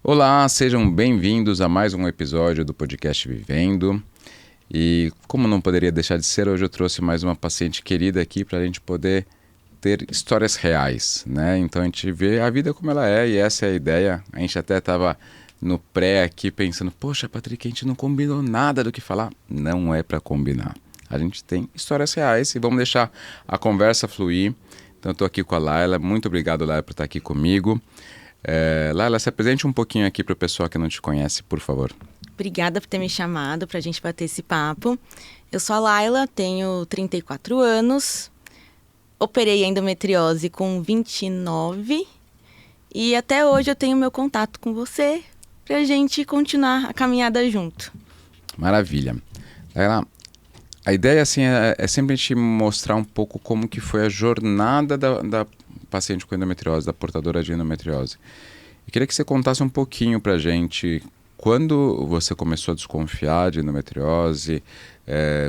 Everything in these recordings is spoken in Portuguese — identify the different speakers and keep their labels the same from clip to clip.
Speaker 1: Olá, sejam bem-vindos a mais um episódio do podcast Vivendo. E como não poderia deixar de ser, hoje eu trouxe mais uma paciente querida aqui para a gente poder ter histórias reais, né? Então a gente vê a vida como ela é e essa é a ideia. A gente até estava no pré aqui pensando, poxa, Patrick, a gente não combinou nada do que falar. Não é para combinar. A gente tem histórias reais e vamos deixar a conversa fluir. Então eu estou aqui com a Laila. Muito obrigado, Laila, por estar aqui comigo. Laila, se apresente um pouquinho aqui para o pessoal que não te conhece, por favor.
Speaker 2: Obrigada por ter me chamado para a gente bater esse papo. Eu sou a Laila, tenho 34 anos, operei a endometriose com 29 e até hoje eu tenho meu contato com você para a gente continuar a caminhada junto.
Speaker 1: Maravilha. Laila, a ideia assim, é sempre a gente mostrar um pouco como que foi a jornada da paciente com endometriose, da portadora de endometriose. Eu queria que você contasse um pouquinho pra gente quando você começou a desconfiar de endometriose,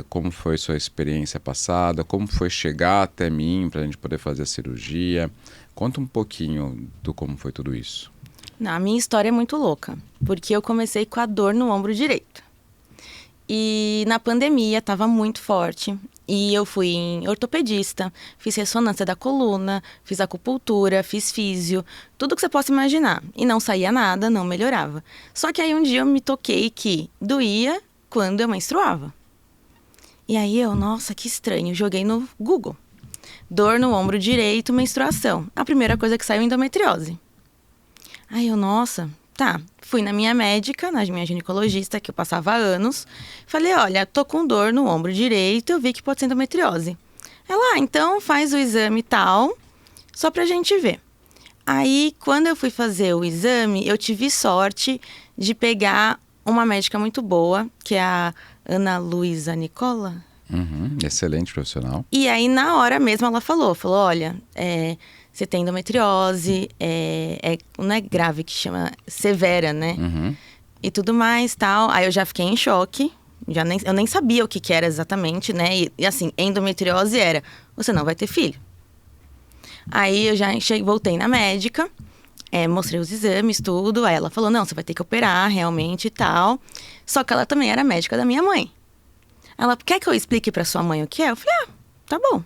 Speaker 1: como foi sua experiência passada, como foi chegar até mim pra gente poder fazer a cirurgia. Conta um pouquinho do como foi tudo isso.
Speaker 2: A minha história é muito louca, porque eu comecei com a dor no ombro direito. E na pandemia estava muito forte. E eu fui em ortopedista, fiz ressonância da coluna, fiz acupuntura, fiz físio, tudo que você possa imaginar. E não saía nada, não melhorava. Só que aí um dia eu me toquei que doía quando eu menstruava. E aí nossa, que estranho, joguei no Google. Dor no ombro direito, menstruação. A primeira coisa que saiu, endometriose. Aí nossa, tá. Fui na minha médica, na minha ginecologista, que eu passava há anos. Falei, olha, tô com dor no ombro direito, eu vi que pode ser endometriose. Ela, então faz o exame tal, só pra gente ver. Aí, quando eu fui fazer o exame, eu tive sorte de pegar uma médica muito boa, que é a Ana Luísa Nicola.
Speaker 1: Excelente profissional.
Speaker 2: E aí, na hora mesmo, ela falou, olha, você tem endometriose, não é grave, que chama severa, né? E tudo mais, tal. Aí eu já fiquei em choque. Eu nem sabia o que era exatamente, né? E assim, endometriose era, você não vai ter filho. Aí eu já voltei na médica, mostrei os exames, tudo. Aí ela falou, não, você vai ter que operar realmente e tal. Só que ela também era médica da minha mãe. Ela, quer que eu explique pra sua mãe o que é? Eu falei, tá bom.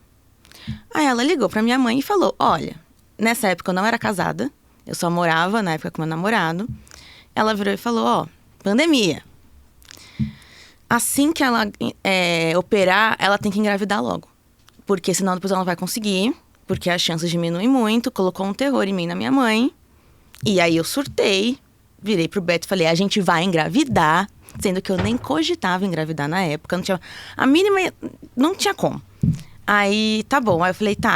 Speaker 2: Aí ela ligou pra minha mãe e falou, olha, nessa época eu não era casada, eu só morava na época com meu namorado. Ela virou e falou, pandemia. Assim que ela operar, ela tem que engravidar logo. Porque senão depois ela não vai conseguir, porque as chances diminuem muito. Colocou um terror em mim e na minha mãe. E aí eu surtei, virei pro Beto e falei, a gente vai engravidar. Sendo que eu nem cogitava engravidar na época, não tinha a mínima, não tinha como. Aí, tá bom. Aí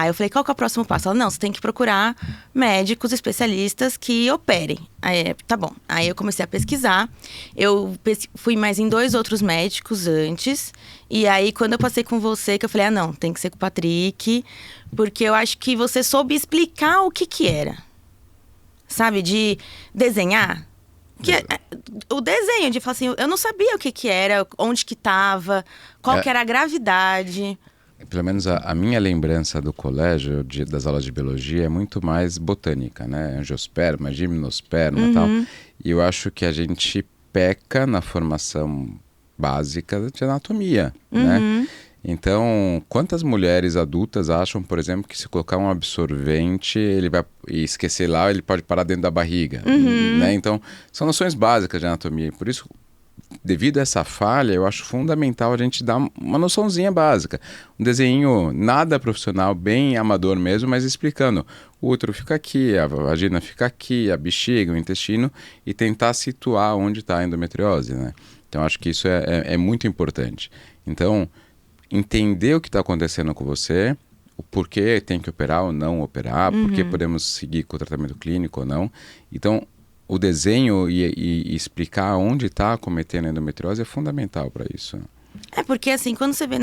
Speaker 2: eu falei, qual que é o próximo passo? Ela, não, você tem que procurar médicos especialistas que operem. Aí, tá bom. Aí eu comecei a pesquisar. Eu fui mais em 2 outros médicos antes. E aí, quando eu passei com você, que eu falei, não, tem que ser com o Patrick. Porque eu acho que você soube explicar o que era. Sabe, de desenhar. O desenho, de falar assim, eu não sabia o que era, onde que tava, qual que era a gravidade.
Speaker 1: Pelo menos a minha lembrança do colégio, das aulas de biologia, é muito mais botânica, né? Angiosperma, gimnosperma e tal. E eu acho que a gente peca na formação básica de anatomia, né? Então, quantas mulheres adultas acham, por exemplo, que se colocar um absorvente, ele vai esquecer lá, ele pode parar dentro da barriga, né? Então, são noções básicas de anatomia. Por isso, devido a essa falha, eu acho fundamental a gente dar uma noçãozinha básica. Um desenho nada profissional, bem amador mesmo, mas explicando. O útero fica aqui, a vagina fica aqui, a bexiga, o intestino, e tentar situar onde está a endometriose, né? Então, acho que isso é muito importante. Então, entender o que está acontecendo com você, o porquê tem que operar ou não operar, porquê podemos seguir com o tratamento clínico ou não. Então, o desenho e explicar onde está cometendo a endometriose é fundamental para isso.
Speaker 2: Porque assim, quando você vê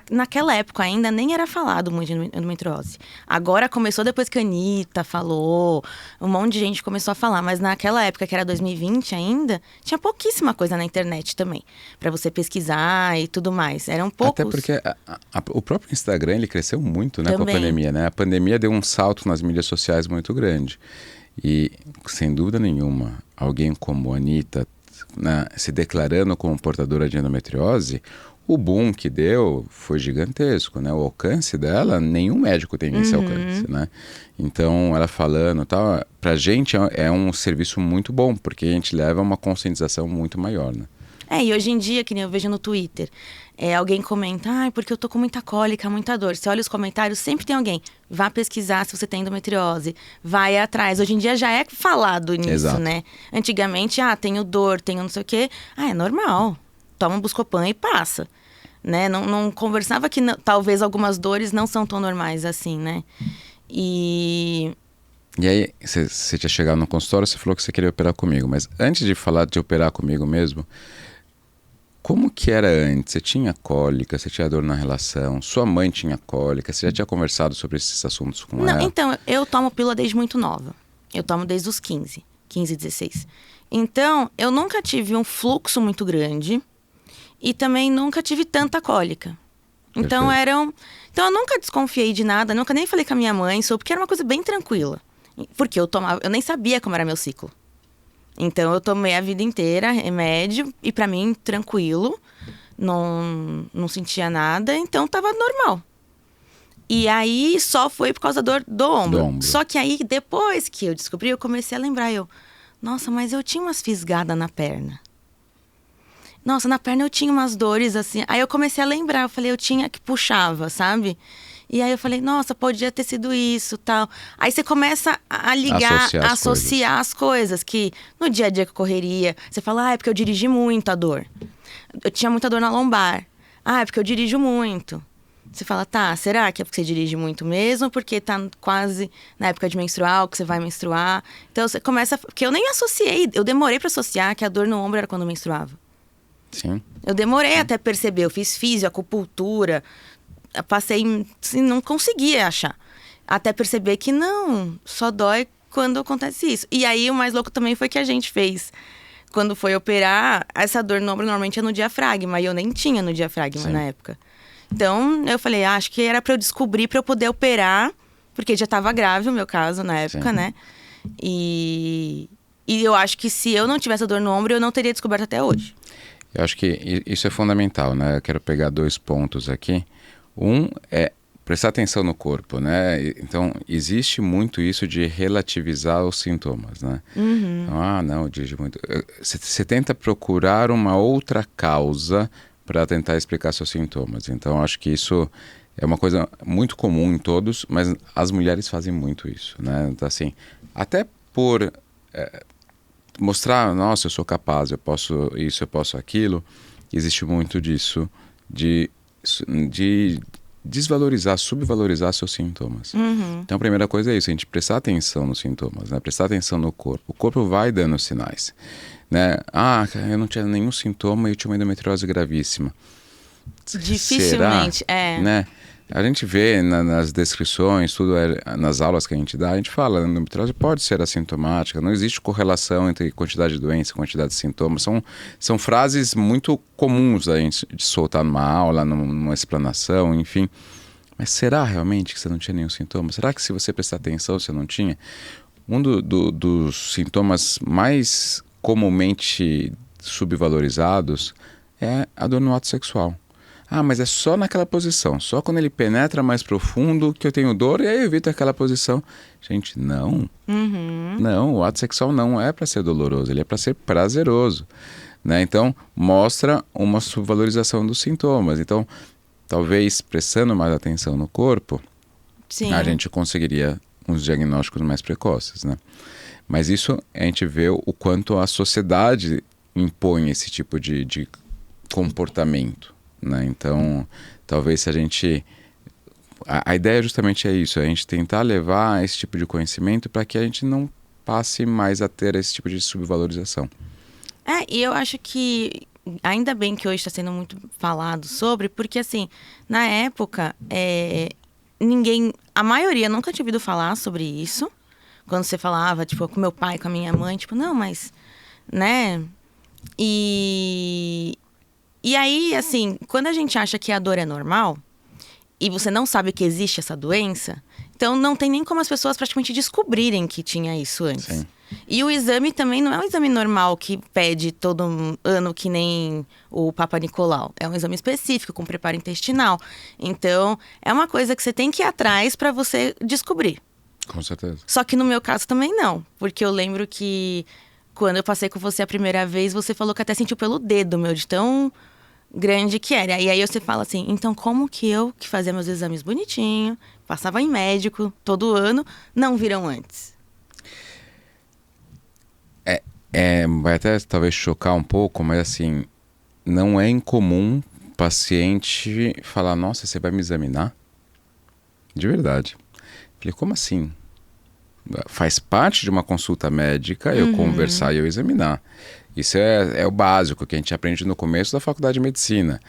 Speaker 2: naquela época ainda nem era falado muito de endometriose. Agora começou depois que a Anitta falou, um monte de gente começou a falar. Mas naquela época, que era 2020 ainda, tinha pouquíssima coisa na internet também. Pra você pesquisar e tudo mais. Eram poucos.
Speaker 1: Até porque o próprio Instagram, ele cresceu muito, né,
Speaker 2: Também.
Speaker 1: com a pandemia, né? A pandemia deu um salto nas mídias sociais muito grande. E, sem dúvida nenhuma, alguém como a Anitta, né, se declarando como portadora de endometriose, o boom que deu foi gigantesco, né? O alcance dela, nenhum médico tem esse alcance, né? Então, ela falando tal, pra gente é um serviço muito bom, porque a gente leva uma conscientização muito maior, né?
Speaker 2: E hoje em dia, que nem eu vejo no Twitter, alguém comenta, porque eu tô com muita cólica, muita dor. Você olha os comentários, sempre tem alguém. Vá pesquisar se você tem endometriose, vai atrás. Hoje em dia já é falado nisso,
Speaker 1: Exato.
Speaker 2: né? Antigamente, tenho dor, tenho não sei o quê. É normal. Toma um Buscopan e passa. Né? Não conversava que talvez algumas dores não são tão normais assim, né? E
Speaker 1: aí, você tinha chegado no consultório, você falou que você queria operar comigo. Mas antes de falar de operar comigo mesmo, como que era antes? Você tinha cólica, você tinha dor na relação, sua mãe tinha cólica, você já tinha conversado sobre esses assuntos com ela?
Speaker 2: Então, eu tomo pílula desde muito nova. Eu tomo desde os 15, 16. Então, eu nunca tive um fluxo muito grande e também nunca tive tanta cólica. Então,
Speaker 1: Perfeito.
Speaker 2: Então, eu nunca desconfiei de nada, nunca nem falei com a minha mãe sobre, porque era uma coisa bem tranquila. Porque eu nem sabia como era meu ciclo. Então, eu tomei a vida inteira remédio e pra mim, tranquilo. Não sentia nada, então tava normal. E aí, só foi por causa da dor do ombro. Só que aí, depois que eu descobri, eu comecei a lembrar. Nossa, mas eu tinha umas fisgadas na perna. Nossa, na perna eu tinha umas dores assim. Aí eu comecei a lembrar, eu falei, eu tinha que puxava, sabe? E aí eu falei, nossa, podia ter sido isso, tal. Aí você começa a ligar, associar as coisas. Que no dia a dia que eu correria, você fala, é porque eu dirigi muito a dor. Eu tinha muita dor na lombar. É porque eu dirijo muito. Você fala, tá, será que é porque você dirige muito mesmo? Porque tá quase na época de menstrual, que você vai menstruar. Então você começa... Porque eu nem associei, eu demorei pra associar que a dor no ombro era quando eu menstruava.
Speaker 1: Sim.
Speaker 2: Eu demorei até perceber, eu fiz físio, acupuntura, passei, assim, não conseguia achar. Até perceber que não, só dói quando acontece isso. E aí o mais louco também foi que a gente fez. Quando foi operar, essa dor no ombro normalmente é no diafragma, e eu nem tinha no diafragma na época. Então eu falei, acho que era pra eu descobrir, pra eu poder operar, porque já tava grave o meu caso na época, né? E eu acho que se eu não tivesse a dor no ombro, eu não teria descoberto até hoje.
Speaker 1: Eu acho que isso é fundamental, né? Eu quero pegar 2 pontos aqui. Um é prestar atenção no corpo, né? Então, existe muito isso de relativizar os sintomas, né? Então, não, eu dirijo muito. Você tenta procurar uma outra causa para tentar explicar seus sintomas. Então, acho que isso é uma coisa muito comum em todos, mas as mulheres fazem muito isso, né? Então, assim, até por... mostrar, nossa, eu sou capaz, eu posso isso, eu posso aquilo. Existe muito disso, de desvalorizar, subvalorizar seus sintomas. Então a primeira coisa é isso, a gente prestar atenção nos sintomas, né? Prestar atenção no corpo. O corpo vai dando sinais, né? Eu não tinha nenhum sintoma e eu tinha uma endometriose gravíssima.
Speaker 2: Dificilmente,
Speaker 1: será? Né? A gente vê nas descrições, tudo nas aulas que a gente dá, a gente fala, a endometriose pode ser assintomática, não existe correlação entre quantidade de doença e quantidade de sintomas. São frases muito comuns a gente de soltar numa aula, numa explanação, enfim. Mas será realmente que você não tinha nenhum sintoma? Será que se você prestar atenção você não tinha? Um dos sintomas mais comumente subvalorizados é a dor no ato sexual. Mas é só naquela posição, só quando ele penetra mais profundo que eu tenho dor e aí eu evito aquela posição. Gente, não. Não, o ato sexual não é para ser doloroso, ele é para ser prazeroso, né? Então, mostra uma subvalorização dos sintomas. Então, talvez prestando mais atenção no corpo, a gente conseguiria uns diagnósticos mais precoces, né? Mas isso a gente vê o quanto a sociedade impõe esse tipo de comportamento, né? Então, talvez se a gente... A ideia justamente é isso, a gente tentar levar esse tipo de conhecimento para que a gente não passe mais a ter esse tipo de subvalorização.
Speaker 2: E eu acho que ainda bem que hoje está sendo muito falado sobre, porque assim, na época, a maioria nunca tinha ouvido falar sobre isso. Quando você falava, tipo, com meu pai, com a minha mãe, tipo, não, mas, né? E aí, assim, quando a gente acha que a dor é normal e você não sabe que existe essa doença, Então não tem nem como as pessoas praticamente descobrirem que tinha isso antes.
Speaker 1: Sim.
Speaker 2: E o exame também não é um exame normal que pede todo ano que nem o Papa Nicolau. É um exame específico, com preparo intestinal. Então, é uma coisa que você tem que ir atrás para você descobrir.
Speaker 1: Com certeza.
Speaker 2: Só que no meu caso também não. Porque eu lembro que quando eu passei com você a primeira vez, você falou que até sentiu pelo dedo meu, de tão grande que era. E aí você fala assim, então como que eu, que fazia meus exames bonitinho, passava em médico todo ano, não viram antes?
Speaker 1: Vai até talvez chocar um pouco, mas assim, não é incomum o paciente falar, nossa, você vai me examinar? De verdade. Falei, como assim? Faz parte de uma consulta médica eu conversar e eu examinar. Isso é o básico que a gente aprende no começo da faculdade de medicina.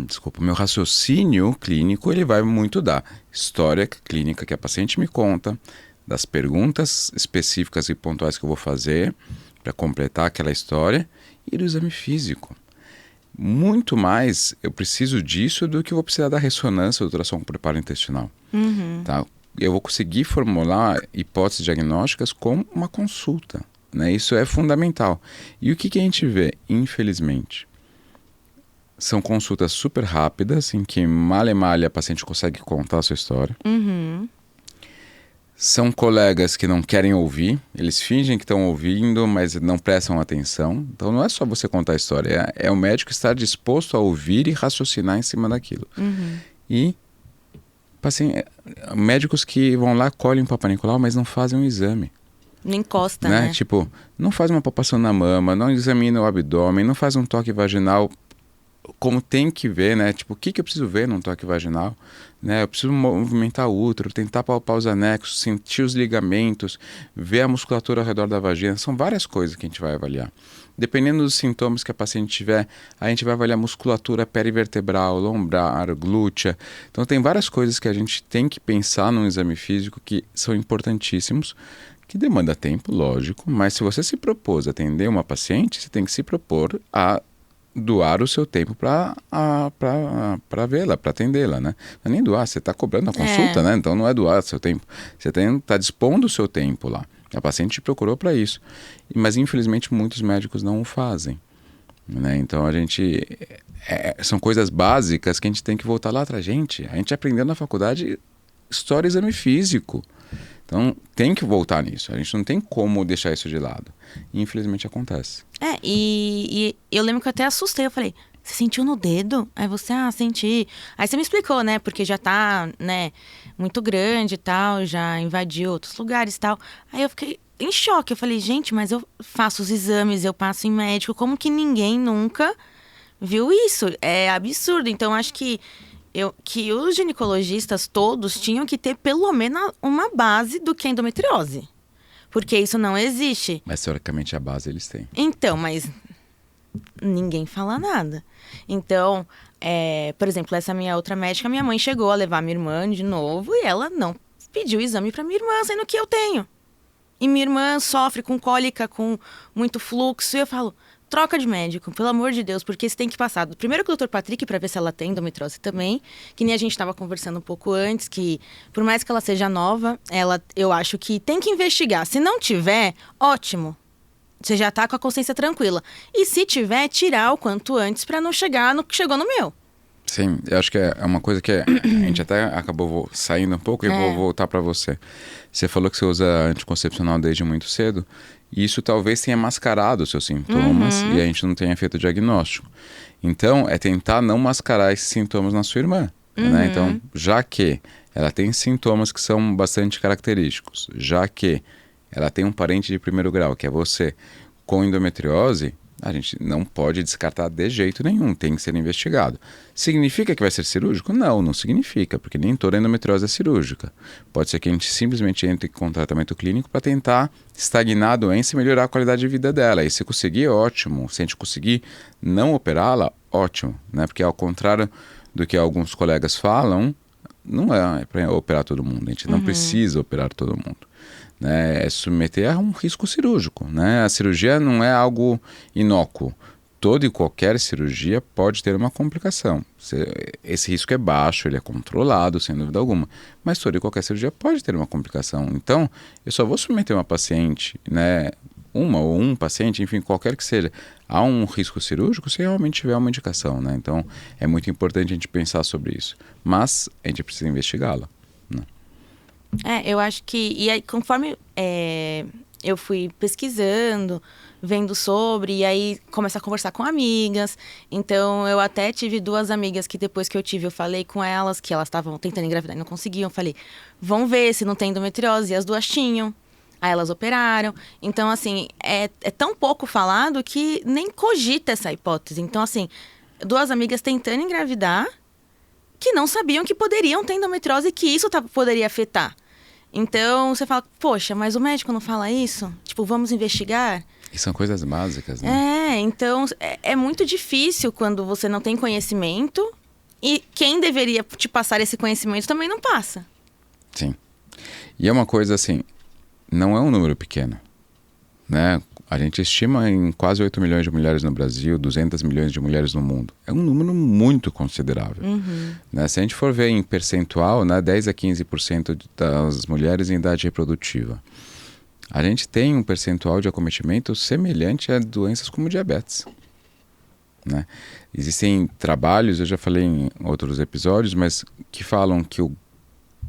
Speaker 1: Desculpa, o meu raciocínio clínico ele vai muito da história clínica que a paciente me conta, das perguntas específicas e pontuais que eu vou fazer para completar aquela história e do exame físico. Muito mais eu preciso disso do que eu vou precisar da ressonância do ultrassom com preparo intestinal. Tá? Eu vou conseguir formular hipóteses diagnósticas com uma consulta. Né? Isso é fundamental. E o que a gente vê, infelizmente? São consultas super rápidas, em que mal e mal a paciente consegue contar a sua história. São colegas que não querem ouvir, eles fingem que estão ouvindo, mas não prestam atenção. Então não é só você contar a história, é o médico estar disposto a ouvir e raciocinar em cima daquilo. E médicos que vão lá, colhem o Papa Nicolau, mas não fazem um exame.
Speaker 2: Não encosta, né?
Speaker 1: Tipo, não faz uma palpação na mama, não examina o abdômen, não faz um toque vaginal como tem que ver, né? Tipo, o que eu preciso ver num toque vaginal? Né? Eu preciso movimentar o útero, tentar palpar os anexos, sentir os ligamentos, ver a musculatura ao redor da vagina. São várias coisas que a gente vai avaliar. Dependendo dos sintomas que a paciente tiver, a gente vai avaliar musculatura perivertebral, lombar, glútea. Então tem várias coisas que a gente tem que pensar num exame físico que são importantíssimos, que demanda tempo, lógico, mas se você se propôs a atender uma paciente, você tem que se propor a doar o seu tempo para vê-la, para atendê-la, né? Não é nem doar, você está cobrando a consulta, né? Então não é doar o seu tempo. Você está dispondo o seu tempo lá. A paciente te procurou para isso. Mas infelizmente muitos médicos não o fazem. Né? Então a gente... são coisas básicas que a gente tem que voltar lá atrás. A gente aprendeu na faculdade história e exame físico. Então, tem que voltar nisso. A gente não tem como deixar isso de lado. E, infelizmente, acontece.
Speaker 2: E eu lembro que eu até assustei. Eu falei, você sentiu no dedo? Aí você, senti. Aí você me explicou, né? Porque já tá, né, muito grande e tal. Já invadiu outros lugares e tal. Aí eu fiquei em choque. Eu falei, gente, mas eu faço os exames, eu passo em médico. Como que ninguém nunca viu isso? É absurdo. Então, acho que os ginecologistas todos tinham que ter pelo menos uma base do que é endometriose. Porque isso não existe.
Speaker 1: Mas, teoricamente, a base eles têm.
Speaker 2: Então, mas ninguém fala nada. Então, por exemplo, essa minha outra médica, minha mãe chegou a levar minha irmã de novo e ela não pediu exame para minha irmã, sendo que eu tenho. E minha irmã sofre com cólica, com muito fluxo. E eu falo... Troca de médico, pelo amor de Deus, porque você tem que passar primeiro com o Dr. Patrick para ver se ela tem endometriose também, que nem a gente estava conversando um pouco antes, que por mais que ela seja nova, eu acho que tem que investigar. Se não tiver, ótimo. Você já tá com a consciência tranquila. E se tiver, tirar o quanto antes para não chegar no que chegou no meu.
Speaker 1: Sim, eu acho que é uma coisa que a gente até acabou saindo um pouco e vou voltar para você. Você falou que você usa anticoncepcional desde muito cedo. E isso talvez tenha mascarado os seus sintomas e a gente não tenha feito o diagnóstico. Então, é tentar não mascarar esses sintomas na sua irmã. Né? Então, já que ela tem sintomas que são bastante característicos, já que ela tem um parente de primeiro grau, que é você, com endometriose, a gente não pode descartar de jeito nenhum, tem que ser investigado. Significa que vai ser cirúrgico? Não, não significa, porque nem toda endometriose é cirúrgica. Pode ser que a gente simplesmente entre com tratamento clínico para tentar estagnar a doença e melhorar a qualidade de vida dela. E se conseguir, ótimo. Se a gente conseguir não operá-la, ótimo. Né? Porque ao contrário do que alguns colegas falam, não é para operar todo mundo. A gente não precisa operar todo mundo. Né, é submeter a um risco cirúrgico. Né? A cirurgia não é algo inócuo. toda e qualquer cirurgia pode ter uma complicação. Esse risco é baixo, ele é controlado, sem dúvida alguma. Mas toda e qualquer cirurgia pode ter uma complicação. Então, eu só vou submeter uma paciente, né, uma ou um paciente, enfim, qualquer que seja, a um risco cirúrgico se realmente tiver uma indicação, né? Então, é muito importante a gente pensar sobre isso. Mas a gente precisa investigá-la, né?
Speaker 2: Eu acho que... E aí, conforme eu fui pesquisando, vendo sobre, e aí começar a conversar com amigas. Então, eu até tive 2 amigas que depois que eu tive, eu falei com elas, que elas estavam tentando engravidar e não conseguiam. Eu falei, vão ver se não tem endometriose. E as 2 tinham. Aí elas operaram. Então, assim, é tão pouco falado que nem cogita essa hipótese. Então, assim, 2 amigas tentando engravidar que não sabiam que poderiam ter endometriose e que isso poderia afetar. Então, você fala, poxa, mas o médico não fala isso? Tipo, vamos investigar?
Speaker 1: E são coisas básicas, né?
Speaker 2: Então, é muito difícil quando você não tem conhecimento e quem deveria te passar esse conhecimento também não passa.
Speaker 1: Sim. E é uma coisa assim, não é um número pequeno, né? A gente estima em quase 8 milhões de mulheres no Brasil, 200 milhões de mulheres no mundo. É um número muito considerável. Né? Se a gente for ver em percentual, né, 10 a 15% das mulheres em idade reprodutiva. A gente tem um percentual de acometimento semelhante a doenças como diabetes. Né? Existem trabalhos, eu já falei em outros episódios, mas que falam que o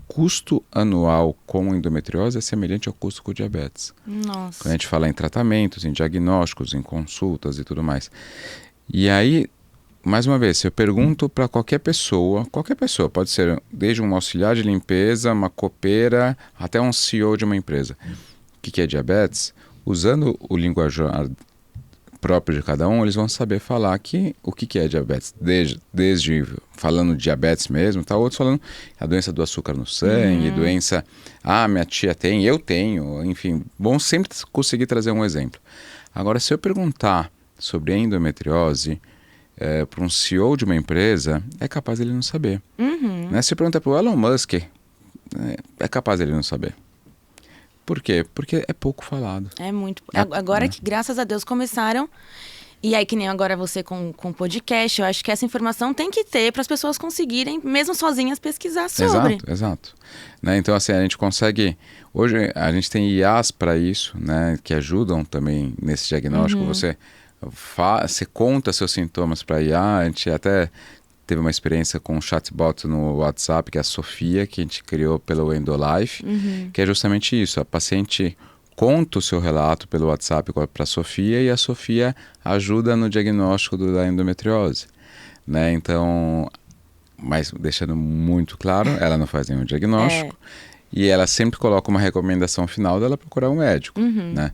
Speaker 1: custo anual com endometriose é semelhante ao custo com diabetes.
Speaker 2: Nossa.
Speaker 1: Quando a gente fala em tratamentos, em diagnósticos, em consultas e tudo mais. E aí, mais uma vez, se eu pergunto para qualquer pessoa, pode ser desde um auxiliar de limpeza, uma copeira, até um CEO de uma empresa, o que é diabetes, usando o linguajar próprio de cada um, eles vão saber falar o que é diabetes. Desde falando de diabetes mesmo, tá? Outros falando a doença do açúcar no sangue, doença, minha tia tem, eu tenho, enfim, bom sempre conseguir trazer um exemplo. Agora, se eu perguntar sobre endometriose para um CEO de uma empresa, é capaz ele não saber. Né? Se eu perguntar para o Elon Musk, é capaz ele não saber. Por quê? Porque é pouco falado.
Speaker 2: É muito. Agora que, graças a Deus, começaram. E aí, que nem agora você com podcast, eu acho que essa informação tem que ter para as pessoas conseguirem, mesmo sozinhas, pesquisar sobre.
Speaker 1: Exato. Né? Então, assim, a gente consegue... Hoje, a gente tem IAs para isso, né? Que ajudam também nesse diagnóstico. Você conta seus sintomas para IA. A gente até teve uma experiência com um chatbot no WhatsApp, que é a Sofia, que a gente criou pelo Endolife, que é justamente isso. A paciente conta o seu relato pelo WhatsApp para a Sofia e a Sofia ajuda no diagnóstico da endometriose. Né? Então, mas deixando muito claro, ela não faz nenhum diagnóstico e ela sempre coloca uma recomendação final dela procurar um médico. Né?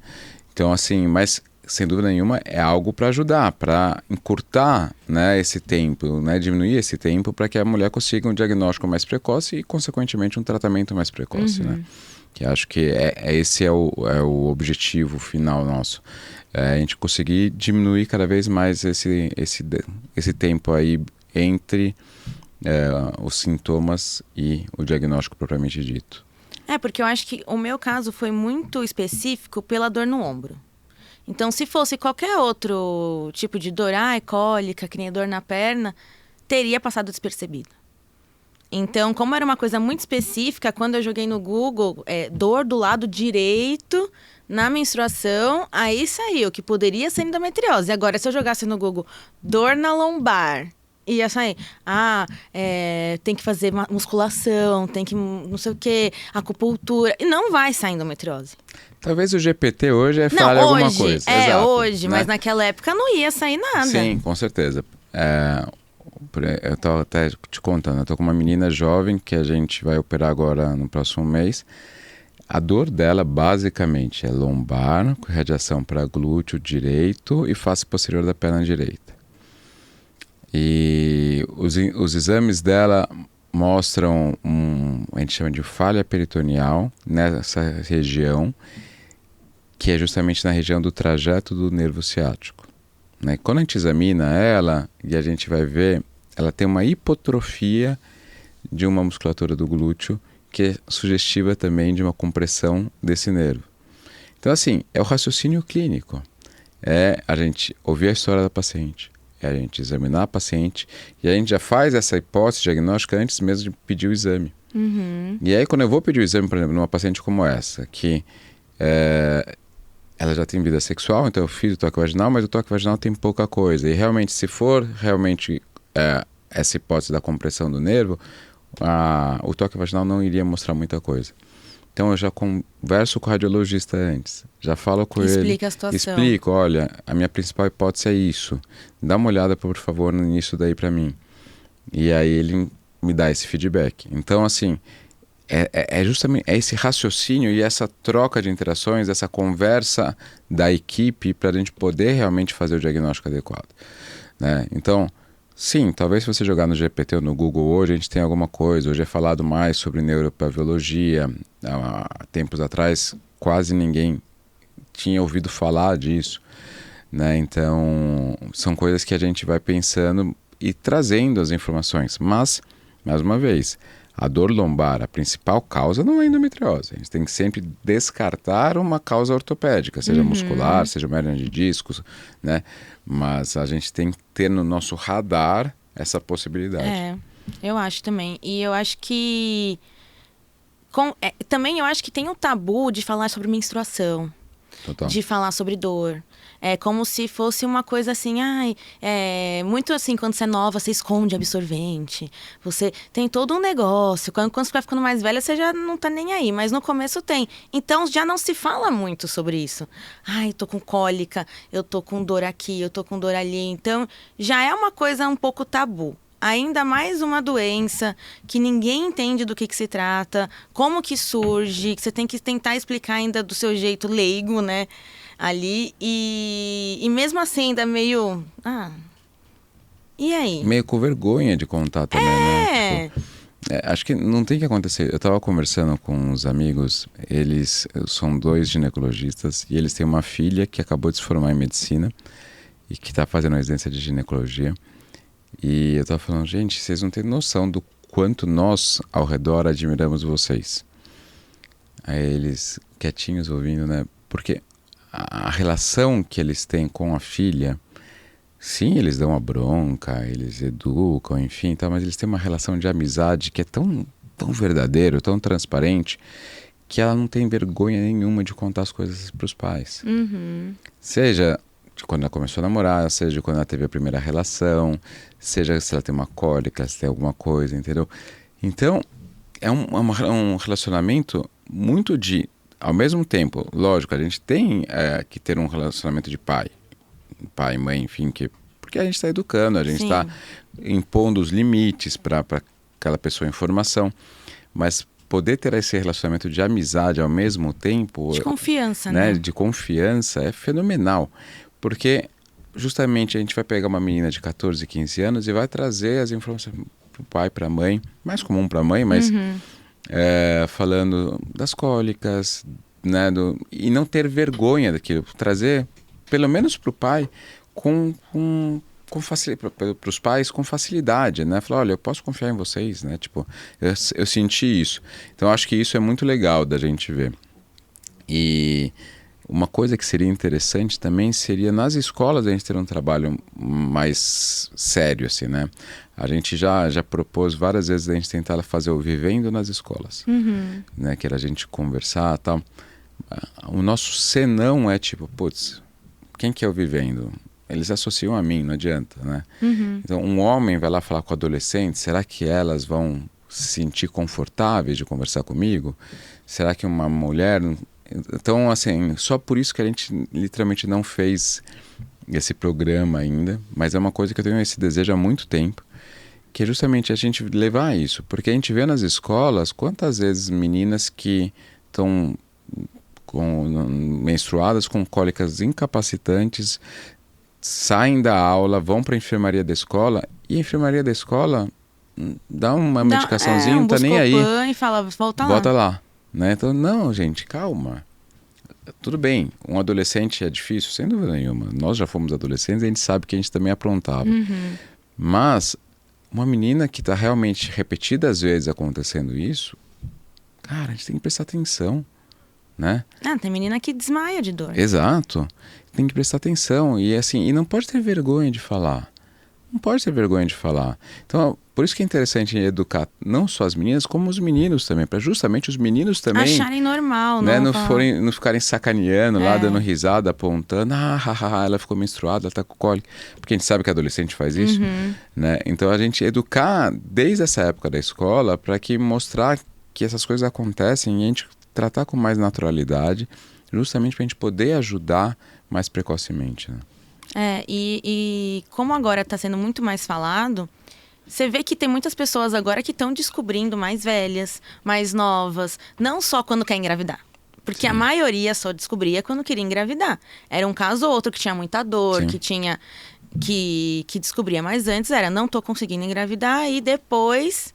Speaker 1: Então, assim, mas... sem dúvida nenhuma, é algo para ajudar, para encurtar, né, esse tempo, né, diminuir esse tempo para que a mulher consiga um diagnóstico mais precoce e, consequentemente, um tratamento mais precoce. Né? Que acho que esse é o objetivo final nosso. A gente conseguir diminuir cada vez mais esse tempo aí entre os sintomas e o diagnóstico propriamente dito.
Speaker 2: Porque eu acho que o meu caso foi muito específico pela dor no ombro. Então, se fosse qualquer outro tipo de dor, cólica, que nem dor na perna, teria passado despercebido. Então, como era uma coisa muito específica, quando eu joguei no Google, dor do lado direito na menstruação, aí saiu que poderia ser endometriose. Agora, se eu jogasse no Google, dor na lombar, ia sair, tem que fazer musculação, tem que não sei o quê, acupuntura, e não vai sair endometriose.
Speaker 1: Talvez o GPT hoje fale alguma coisa. Exato,
Speaker 2: hoje,
Speaker 1: né?
Speaker 2: Mas naquela época não ia sair nada.
Speaker 1: Sim, com certeza. Eu estou até te contando, eu estou com uma menina jovem que a gente vai operar agora no próximo mês. A dor dela basicamente é lombar, com radiação para glúteo direito e face posterior da perna direita. E os exames dela mostram a gente chama de falha peritoneal nessa região, que é justamente na região do trajeto do nervo ciático. Né? Quando a gente examina ela, e a gente vai ver, ela tem uma hipotrofia de uma musculatura do glúteo, que é sugestiva também de uma compressão desse nervo. Então, assim, é o raciocínio clínico. é a gente ouvir a história da paciente, é a gente examinar a paciente e a gente já faz essa hipótese diagnóstica antes mesmo de pedir o exame. E aí quando eu vou pedir o exame, por exemplo, numa paciente como essa, que ela já tem vida sexual, então eu fiz o toque vaginal, mas o toque vaginal tem pouca coisa. E realmente, se for realmente essa hipótese da compressão do nervo, o toque vaginal não iria mostrar muita coisa. Então eu já converso com o radiologista antes, já falo com ele.
Speaker 2: Explica a situação.
Speaker 1: Explico, olha, a minha principal hipótese é isso. Dá uma olhada, por favor, nisso daí para mim. E aí ele me dá esse feedback. Então, assim, é justamente esse raciocínio e essa troca de interações, essa conversa da equipe para a gente poder realmente fazer o diagnóstico adequado, né? Então, sim, talvez se você jogar no GPT ou no Google hoje, a gente tem alguma coisa. Hoje é falado mais sobre neuropaviologia. Há tempos atrás, quase ninguém tinha ouvido falar disso, né? Então, são coisas que a gente vai pensando e trazendo as informações. Mas, mais uma vez, a dor lombar, a principal causa não é endometriose. A gente tem que sempre descartar uma causa ortopédica, seja muscular, seja uma hernia de discos, né? Mas a gente tem que ter no nosso radar essa possibilidade.
Speaker 2: Eu acho também. E eu acho que... também eu acho que tem um tabu de falar sobre menstruação.
Speaker 1: Total.
Speaker 2: De falar sobre dor. É como se fosse uma coisa assim, muito assim, quando você é nova, você esconde absorvente. Você tem todo um negócio. Quando você vai ficando mais velha, você já não tá nem aí. Mas no começo tem. Então já não se fala muito sobre isso. Tô com cólica, eu tô com dor aqui, eu tô com dor ali. Então já é uma coisa um pouco tabu. Ainda mais uma doença que ninguém entende do que se trata, como que surge, que você tem que tentar explicar ainda do seu jeito leigo, né? Ali. E mesmo assim, ainda meio... e aí?
Speaker 1: Meio com vergonha de contar também, né? Tipo, acho que não tem que acontecer. Eu estava conversando com uns amigos, eles são 2 ginecologistas e eles têm uma filha que acabou de se formar em medicina e que está fazendo residência de ginecologia. E eu tava falando, gente, vocês não têm noção do quanto nós ao redor admiramos vocês. Aí eles quietinhos ouvindo, né? Porque a relação que eles têm com a filha, sim, eles dão a bronca, eles educam, enfim, tá, mas eles têm uma relação de amizade que é tão, tão verdadeiro, tão transparente, que ela não tem vergonha nenhuma de contar as coisas para os pais. Seja de quando ela começou a namorar, seja de quando ela teve a primeira relação, seja se ela tem uma cólica, se tem alguma coisa, entendeu? Então, é um relacionamento muito de... Ao mesmo tempo, lógico, a gente tem que ter um relacionamento de pai, mãe, enfim, porque a gente está educando, a gente está impondo os limites para aquela pessoa em formação, mas poder ter esse relacionamento de amizade ao mesmo tempo...
Speaker 2: De confiança, né?
Speaker 1: De confiança é fenomenal. Porque justamente a gente vai pegar uma menina de 14, 15 anos e vai trazer as informações para o pai, para a mãe, mais comum para a mãe, mas falando das cólicas, né, e não ter vergonha daquilo, trazer pelo menos para o pai para os pais com facilidade, né? Falar, olha, eu posso confiar em vocês, né? Tipo, eu senti isso. Então acho que isso é muito legal da gente ver. E uma coisa que seria interessante também seria nas escolas a gente ter um trabalho mais sério, assim, né? A gente já propôs várias vezes a gente tentar fazer o Vivendo nas escolas, né? Que era a gente conversar e tal. O nosso senão é tipo, putz, quem que é o Vivendo? Eles associam a mim, não adianta, né? Então um homem vai lá falar com adolescentes, será que elas vão se sentir confortáveis de conversar comigo? Será que uma mulher... Então, assim, só por isso que a gente literalmente não fez esse programa ainda, mas é uma coisa que eu tenho esse desejo há muito tempo, que é justamente a gente levar isso, porque a gente vê nas escolas quantas vezes meninas que estão menstruadas com cólicas incapacitantes saem da aula, vão para a enfermaria da escola e a enfermaria da escola dá uma medicaçãozinha, não tá nem aí.
Speaker 2: E fala,
Speaker 1: volta lá. Né? Então, não, gente, calma. Tudo bem, um adolescente é difícil, sem dúvida nenhuma. Nós já fomos adolescentes e a gente sabe que a gente também aprontava. Mas uma menina que está realmente repetidas vezes acontecendo isso, cara, a gente tem que prestar atenção. né?
Speaker 2: Ah, tem menina que desmaia de dor.
Speaker 1: Exato. Tem que prestar atenção. E assim, e não pode ter vergonha de falar. Não pode ter vergonha de falar. Então, por isso que é interessante educar não só as meninas, como os meninos também. Para justamente os meninos também...
Speaker 2: Acharem normal,
Speaker 1: né,
Speaker 2: não
Speaker 1: não ficarem sacaneando lá, dando risada, apontando. Ela ficou menstruada, ela tá com cólica. Porque a gente sabe que adolescente faz isso. Né? Então, a gente educar desde essa época da escola para que mostrar que essas coisas acontecem e a gente tratar com mais naturalidade, justamente para a gente poder ajudar mais precocemente, né?
Speaker 2: E como agora está sendo muito mais falado, você vê que tem muitas pessoas agora que estão descobrindo mais velhas, mais novas, não só quando quer engravidar. Porque a maioria só descobria quando queria engravidar. Era um caso ou outro que tinha muita dor,
Speaker 1: Sim.
Speaker 2: que tinha... Que descobria, mas antes era, não tô conseguindo engravidar, e depois...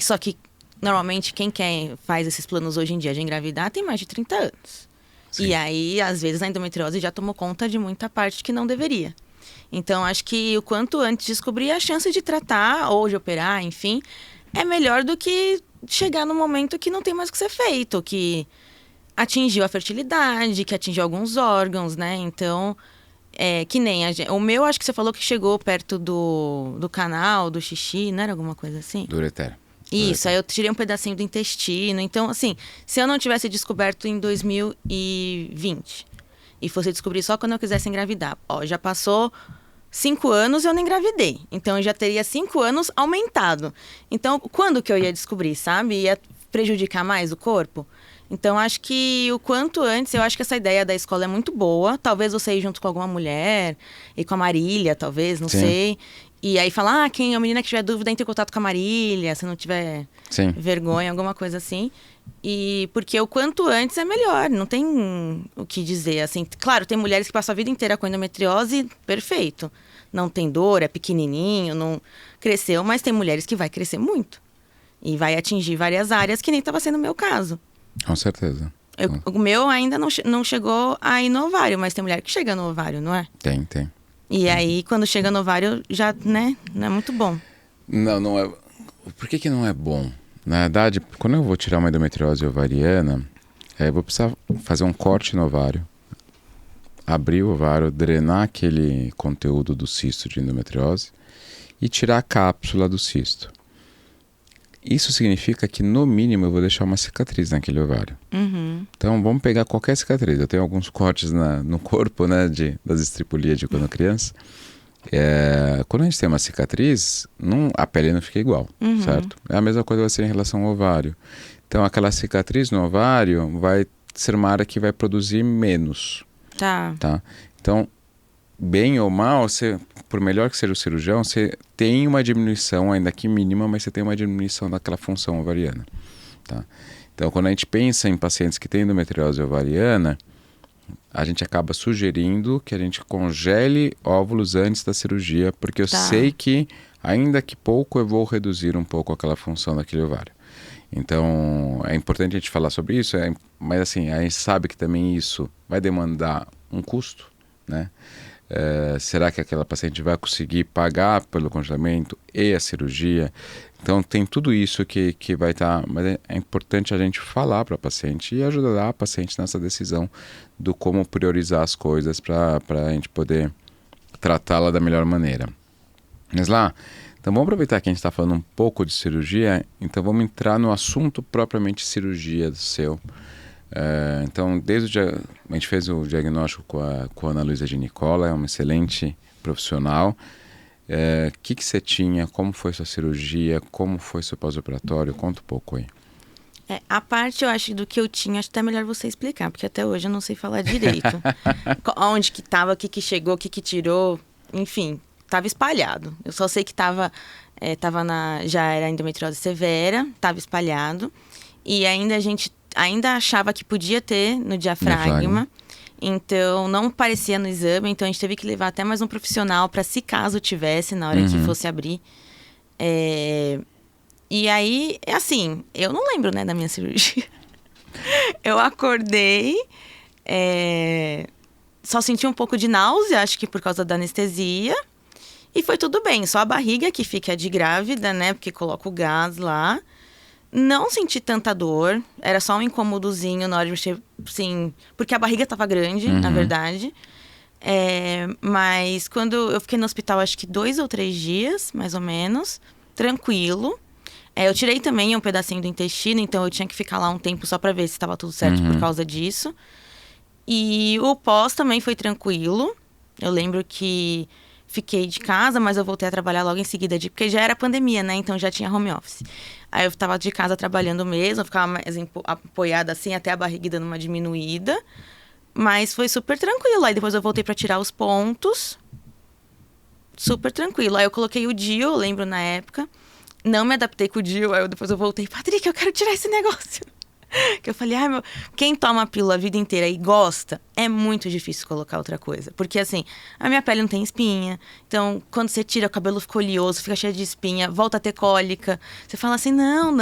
Speaker 2: Só que, normalmente, quem faz esses planos hoje em dia de engravidar tem mais de 30 anos.
Speaker 1: Sim.
Speaker 2: E aí, às vezes, a endometriose já tomou conta de muita parte que não deveria. Então, acho que o quanto antes descobrir, a chance de tratar ou de operar, enfim, é melhor do que chegar no momento que não tem mais o que ser feito, que atingiu a fertilidade, que atingiu alguns órgãos, né? Então, que nem o meu, acho que você falou que chegou perto do canal, do xixi, não era alguma coisa assim?
Speaker 1: Do ureter.
Speaker 2: Isso, aí eu tirei um pedacinho do intestino. Então, assim, se eu não tivesse descoberto em 2020 e fosse descobrir só quando eu quisesse engravidar, já passou 5 anos e eu não engravidei. Então, eu já teria 5 anos aumentado. Então, quando que eu ia descobrir, sabe? Ia prejudicar mais o corpo? Então, acho que o quanto antes, eu acho que essa ideia da escola é muito boa. Talvez você ir junto com alguma mulher, e com a Marília, talvez, não sei. E aí falar, quem a menina que tiver dúvida, entre em contato com a Marília, se não tiver vergonha, alguma coisa assim. E porque o quanto antes é melhor, não tem o que dizer, assim. Claro, tem mulheres que passam a vida inteira com endometriose, perfeito. Não tem dor, é pequenininho, não cresceu, mas tem mulheres que vai crescer muito. E vai atingir várias áreas, que nem estava sendo o meu caso.
Speaker 1: Com certeza.
Speaker 2: O meu ainda não chegou aí no ovário, mas tem mulher que chega no ovário, não é?
Speaker 1: Tem.
Speaker 2: E aí, quando chega no ovário, já, né, não é muito bom.
Speaker 1: Não é... Por que não é bom? Na verdade, quando eu vou tirar uma endometriose ovariana, eu vou precisar fazer um corte no ovário, abrir o ovário, drenar aquele conteúdo do cisto de endometriose e tirar a cápsula do cisto. Isso significa que, no mínimo, eu vou deixar uma cicatriz naquele ovário. Então, vamos pegar qualquer cicatriz. Eu tenho alguns cortes no corpo, né, das estripulias de quando criança. Quando a gente tem uma cicatriz, a pele não fica igual, certo? É a mesma coisa em relação ao ovário. Então, aquela cicatriz no ovário vai ser uma área que vai produzir menos. Tá? Então, bem ou mal, por melhor que seja o cirurgião, você tem uma diminuição, ainda que mínima, mas você tem uma diminuição daquela função ovariana. Tá? Então, quando a gente pensa em pacientes que têm endometriose ovariana, a gente acaba sugerindo que a gente congele óvulos antes da cirurgia, porque eu sei que, ainda que pouco, eu vou reduzir um pouco aquela função daquele ovário. Então, é importante a gente falar sobre isso, mas assim, a gente sabe que também isso vai demandar um custo, né? Será que aquela paciente vai conseguir pagar pelo congelamento e a cirurgia? Então tem tudo isso que vai estar, mas é importante a gente falar para a paciente e ajudar a paciente nessa decisão do como priorizar as coisas para a gente poder tratá-la da melhor maneira. Mas lá, então vamos aproveitar que a gente está falando um pouco de cirurgia, então vamos entrar no assunto propriamente cirurgia do seu. Então, a gente fez o diagnóstico com a Ana Luísa de Nicola, é uma excelente profissional. O que você tinha, como foi sua cirurgia, como foi seu pós-operatório? Conta um pouco aí.
Speaker 2: A parte, eu acho, do que eu tinha, acho até melhor você explicar, porque até hoje eu não sei falar direito. Onde que tava, o que chegou, o que tirou, enfim, tava espalhado. Eu só sei que já era endometriose severa, tava espalhado, e ainda a gente achava que podia ter no diafragma. Então, não parecia no exame. Então, a gente teve que levar até mais um profissional para, se caso tivesse, na hora que fosse abrir. E aí, assim, eu não lembro, né, da minha cirurgia. Eu acordei, só senti um pouco de náusea, acho que por causa da anestesia. E foi tudo bem, só a barriga que fica de grávida, né, porque coloca o gás lá. não senti tanta dor. Era só um incômodozinho na hora de mexer, assim... Porque a barriga tava grande, na verdade. Mas quando eu fiquei no hospital, acho que 2 ou 3 dias, mais ou menos. Tranquilo. Eu tirei também um pedacinho do intestino, então eu tinha que ficar lá um tempo só pra ver se tava tudo certo por causa disso. E o pós também foi tranquilo. Eu lembro que fiquei de casa, mas eu voltei a trabalhar logo em seguida, porque já era pandemia, né? Então já tinha home office. Aí eu tava de casa trabalhando mesmo, eu ficava mais apoiada assim, até a barriga dando uma diminuída. Mas foi super tranquilo. Aí depois eu voltei pra tirar os pontos. Super tranquilo. Aí eu coloquei o DIU, eu lembro na época. Não me adaptei com o DIU, aí depois eu voltei. Patrick, eu quero tirar esse negócio. Que eu falei, quem toma a pílula a vida inteira e gosta, é muito difícil colocar outra coisa. Porque assim, a minha pele não tem espinha. Então, quando você tira, o cabelo fica oleoso, fica cheio de espinha, volta a ter cólica. Você fala assim, não.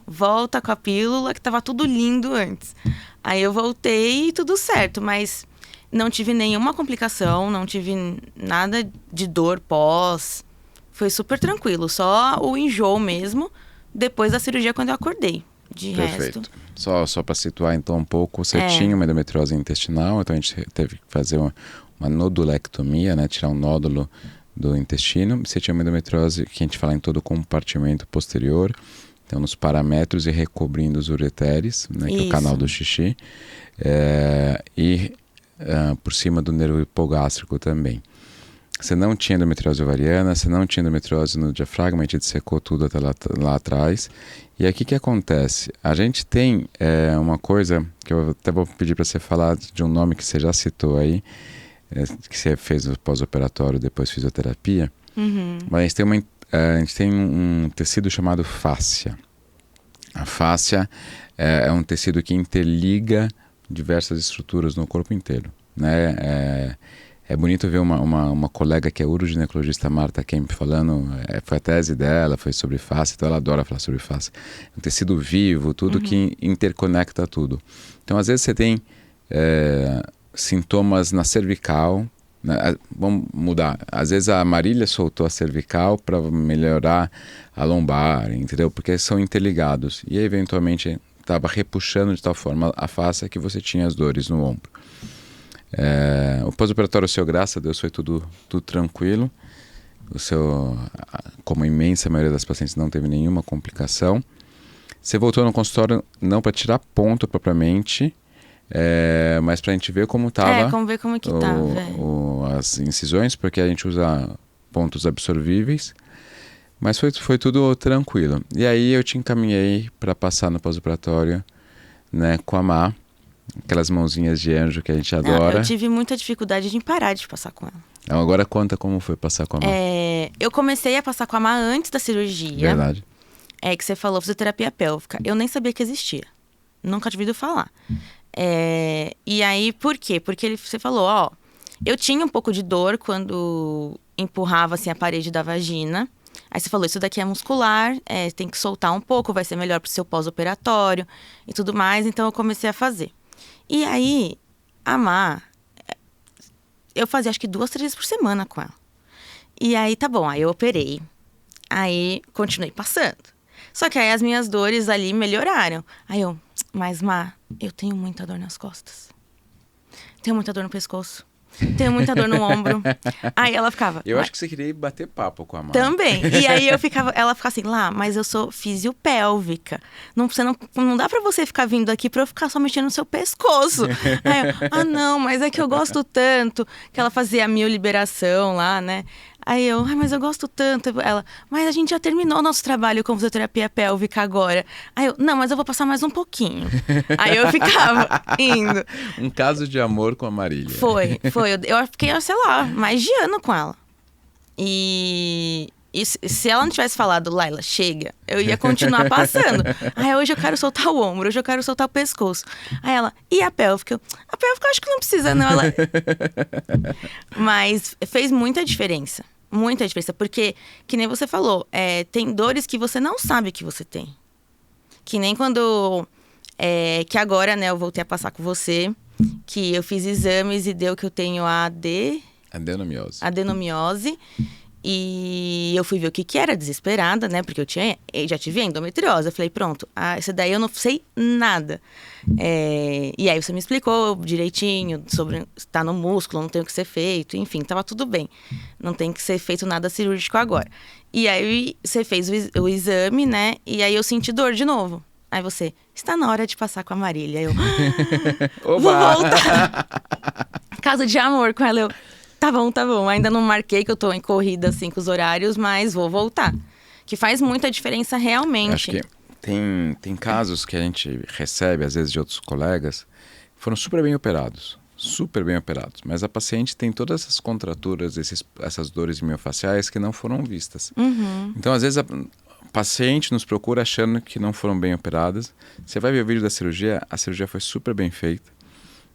Speaker 2: Volta com a pílula que tava tudo lindo antes. Aí eu voltei e tudo certo, mas não tive nenhuma complicação, não tive nada de dor pós. Foi super tranquilo, só o enjoo mesmo, depois da cirurgia quando eu acordei. De
Speaker 1: Perfeito.
Speaker 2: resto...
Speaker 1: Só para situar então um pouco, você tinha uma endometriose intestinal, então a gente teve que fazer uma nodulectomia, né, tirar um nódulo do intestino. Você tinha uma endometriose que a gente fala em todo o compartimento posterior, então nos paramétros e recobrindo os ureteres, né, que é o canal do xixi, por cima do nervo hipogástrico também. Você não tinha endometriose ovariana, você não tinha endometriose no diafragma, a gente dissecou tudo até lá atrás. E aqui o que acontece? A gente tem uma coisa que eu até vou pedir para você falar de um nome que você já citou aí, que você fez no pós-operatório, depois fisioterapia. Mas a gente tem um tecido chamado fáscia. A fáscia é um tecido que interliga diversas estruturas no corpo inteiro, né? É bonito ver uma colega que é uroginecologista, Marta Kemp, falando, foi a tese dela, foi sobre face, então ela adora falar sobre face. É um tecido vivo, tudo que interconecta tudo. Então, às vezes você tem sintomas na cervical, né? Vamos mudar. Às vezes a Marília soltou a cervical para melhorar a lombar, entendeu? Porque são interligados. E aí, eventualmente, estava repuxando de tal forma a face que você tinha as dores no ombro. O pós-operatório seu, graças a Deus, foi tudo tranquilo. Como a imensa maioria das pacientes, não teve nenhuma complicação. Você voltou no consultório não para tirar ponto propriamente, mas para a gente ver como estava.
Speaker 2: Vamos ver como que tava.
Speaker 1: As incisões, porque a gente usa pontos absorvíveis. Mas foi tudo tranquilo. E aí eu te encaminhei para passar no pós-operatório, né, com a Má. Aquelas mãozinhas de anjo que a gente adora.
Speaker 2: Eu tive muita dificuldade de parar de passar com ela.
Speaker 1: Então, agora conta como foi passar com a Má.
Speaker 2: Eu comecei a passar com a Má antes da cirurgia.
Speaker 1: Verdade.
Speaker 2: Que você falou, fisioterapia pélvica. Eu nem sabia que existia. Nunca tinha ouvido falar. E aí, por quê? Porque você falou, eu tinha um pouco de dor quando empurrava assim, a parede da vagina. Aí você falou, isso daqui é muscular, tem que soltar um pouco, vai ser melhor pro seu pós-operatório e tudo mais. Então eu comecei a fazer. E aí, a Má, eu fazia acho que 2, 3 vezes por semana com ela. E aí, tá bom, aí eu operei. Aí, continuei passando. Só que aí as minhas dores ali melhoraram. Aí mas Má, eu tenho muita dor nas costas. Tenho muita dor no pescoço. Tenho muita dor no ombro. Aí ela ficava...
Speaker 1: Eu acho que você queria bater papo com a Má.
Speaker 2: Também. E aí ela ficava assim, mas eu sou fisiopélvica. Não dá pra você ficar vindo aqui pra eu ficar só mexendo no seu pescoço. Aí não, mas é que eu gosto tanto. Que ela fazia a mioliberação lá, né? Aí mas eu gosto tanto. Ela, mas a gente já terminou o nosso trabalho com fisioterapia pélvica agora. Aí não, mas eu vou passar mais um pouquinho. Aí eu ficava indo.
Speaker 1: Um caso de amor com a Marília.
Speaker 2: Foi. Eu fiquei, sei lá, mais de ano com ela. E se ela não tivesse falado, Laila, chega, eu ia continuar passando. Aí hoje eu quero soltar o ombro, hoje eu quero soltar o pescoço. Aí ela, e a pélvica? A pélvica eu acho que não precisa, não. Mas fez muita diferença. Muita diferença, porque, que nem você falou, tem dores que você não sabe que você tem. Que nem quando... que agora, né, eu voltei a passar com você, que eu fiz exames e deu que eu tenho adenomiose. E eu fui ver o que que era, desesperada, né? Porque eu já tive endometriose. Eu falei, pronto, esse daí eu não sei nada. E aí você me explicou direitinho sobre estar no músculo, não tem o que ser feito. Enfim, tava tudo bem. Não tem que ser feito nada cirúrgico agora. E aí você fez o exame, né? E aí eu senti dor de novo. Aí você, está na hora de passar com a Marília. Eu, vou voltar. Caso de amor com ela, eu... Tá bom. Ainda não marquei que eu tô em corrida, assim, com os horários, mas vou voltar. Que faz muita diferença realmente.
Speaker 1: Acho que tem casos que a gente recebe, às vezes, de outros colegas, que foram super bem operados. Mas a paciente tem todas essas contraturas, essas dores miofaciais que não foram vistas. Então, às vezes, a paciente nos procura achando que não foram bem operadas. Você vai ver o vídeo da cirurgia, a cirurgia foi super bem feita,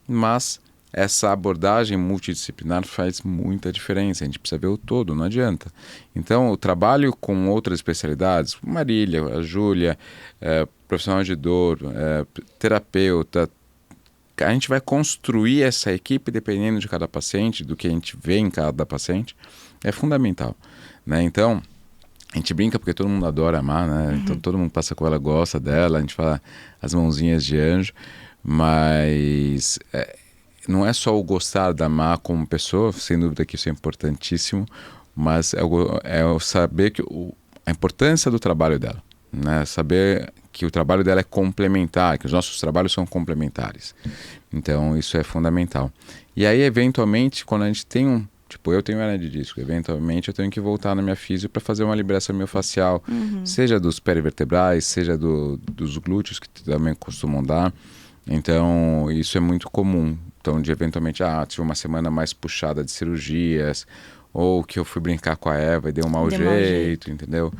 Speaker 1: mas essa abordagem multidisciplinar faz muita diferença. A gente precisa ver o todo, não adianta. Então, o trabalho com outras especialidades, Marília, a Júlia, profissional de dor, terapeuta, a gente vai construir essa equipe dependendo de cada paciente, do que a gente vê em cada paciente, é fundamental, né? Então, a gente brinca porque todo mundo adora amar, né? Então, todo mundo passa com ela, gosta dela, a gente fala as mãozinhas de anjo, mas não é só o gostar da Má como pessoa, sem dúvida que isso é importantíssimo, mas é o saber a importância do trabalho dela, né? Saber que o trabalho dela é complementar, que os nossos trabalhos são complementares. Então, isso é fundamental. E aí, eventualmente, quando a gente tem eu tenho hernia de disco, eventualmente eu tenho que voltar na minha físio para fazer uma liberação miofascial, seja dos perivertebrais, seja dos glúteos, que também costumam dar. Então, isso é muito comum. Então, de eventualmente, tive uma semana mais puxada de cirurgias, ou que eu fui brincar com a Eva e dei um mau jeito, entendeu?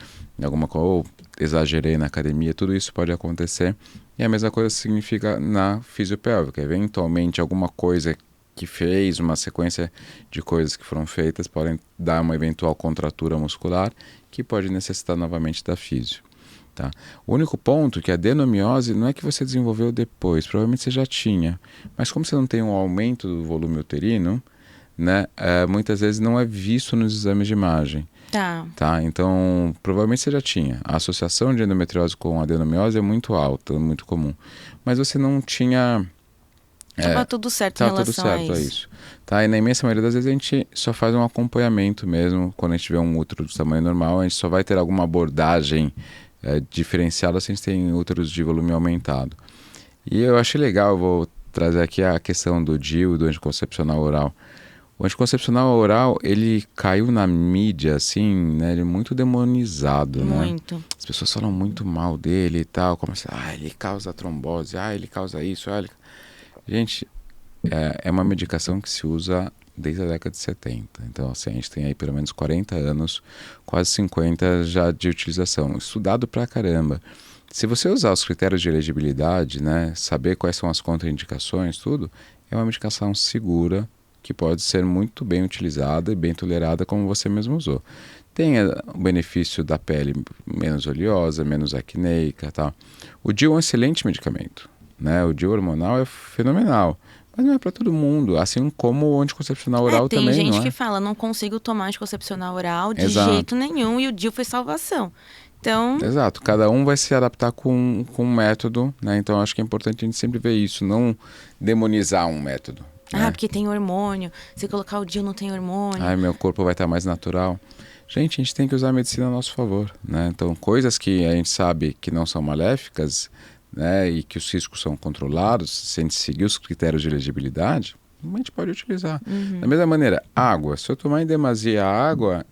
Speaker 1: Ou exagerei na academia, tudo isso pode acontecer. E a mesma coisa significa na fisiopélvica. Eventualmente, alguma coisa que fez, uma sequência de coisas que foram feitas, podem dar uma eventual contratura muscular, que pode necessitar novamente da físio. Tá? O único ponto que a adenomiose não é que você desenvolveu depois, provavelmente você já tinha, mas como você não tem um aumento do volume uterino, né, muitas vezes não é visto nos exames de imagem. Tá? Então, provavelmente você já tinha. A associação de endometriose com adenomiose é muito alta, muito comum, mas você não tinha...
Speaker 2: Tava tudo certo em relação a isso.
Speaker 1: Tá? E na imensa maioria das vezes a gente só faz um acompanhamento mesmo, quando a gente tiver um útero do tamanho normal, a gente só vai ter alguma abordagem diferenciada se a gente tem úteros de volume aumentado. E eu achei legal, eu vou trazer aqui a questão do DIU, do anticoncepcional oral. O anticoncepcional oral, ele caiu na mídia, assim, né, ele é muito demonizado,
Speaker 2: muito,
Speaker 1: né? As pessoas falam muito mal dele e tal, como assim, ele causa trombose, ele causa isso, Gente, é uma medicação que se usa desde a década de 70. Então, assim, a gente tem aí pelo menos 40 anos, quase 50 já de utilização. Estudado pra caramba. Se você usar os critérios de elegibilidade, né, saber quais são as contraindicações, tudo, é uma medicação segura que pode ser muito bem utilizada e bem tolerada, como você mesmo usou. Tem o benefício da pele menos oleosa, menos acneica, tá? O DIU é um excelente medicamento, né? O DIU hormonal é fenomenal. Mas não é para todo mundo, assim como o anticoncepcional oral também, não é?
Speaker 2: Tem gente que fala, não consigo tomar anticoncepcional oral de
Speaker 1: Exato.
Speaker 2: jeito nenhum, e o DIU foi salvação. Então...
Speaker 1: Exato, cada um vai se adaptar com um método, né? Então acho que é importante a gente sempre ver isso, não demonizar um método. Né?
Speaker 2: Porque tem hormônio, se colocar o DIU não tem hormônio.
Speaker 1: Meu corpo vai estar mais natural. Gente, a gente tem que usar a medicina a nosso favor, né? Então coisas que a gente sabe que não são maléficas, né, e que os riscos são controlados, se a gente seguir os critérios de elegibilidade, a gente pode utilizar. Da mesma maneira, água. Se eu tomar em demasia a água,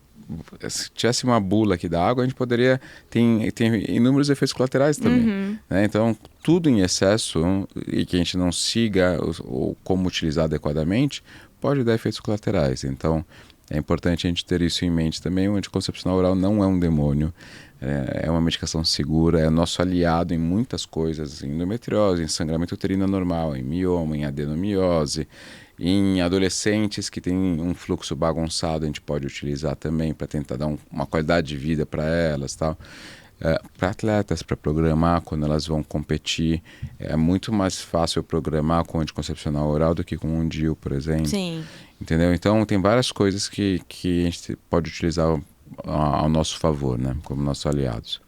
Speaker 1: se tivesse uma bula aqui da água, a gente poderia... Tem inúmeros efeitos colaterais também. Né? Então, tudo em excesso e que a gente não siga ou como utilizar adequadamente, pode dar efeitos colaterais. Então, é importante a gente ter isso em mente também. O anticoncepcional oral não é um demônio. É uma medicação segura, é nosso aliado em muitas coisas, em endometriose, em sangramento uterino anormal, em mioma, em adenomiose, em adolescentes que têm um fluxo bagunçado, a gente pode utilizar também para tentar dar uma qualidade de vida para elas, tal. para atletas, para programar quando elas vão competir. É muito mais fácil programar com anticoncepcional oral do que com um DIU, por exemplo.
Speaker 2: Sim.
Speaker 1: Entendeu? Então, tem várias coisas que a gente pode utilizar ao nosso favor, né? Como nossos aliados.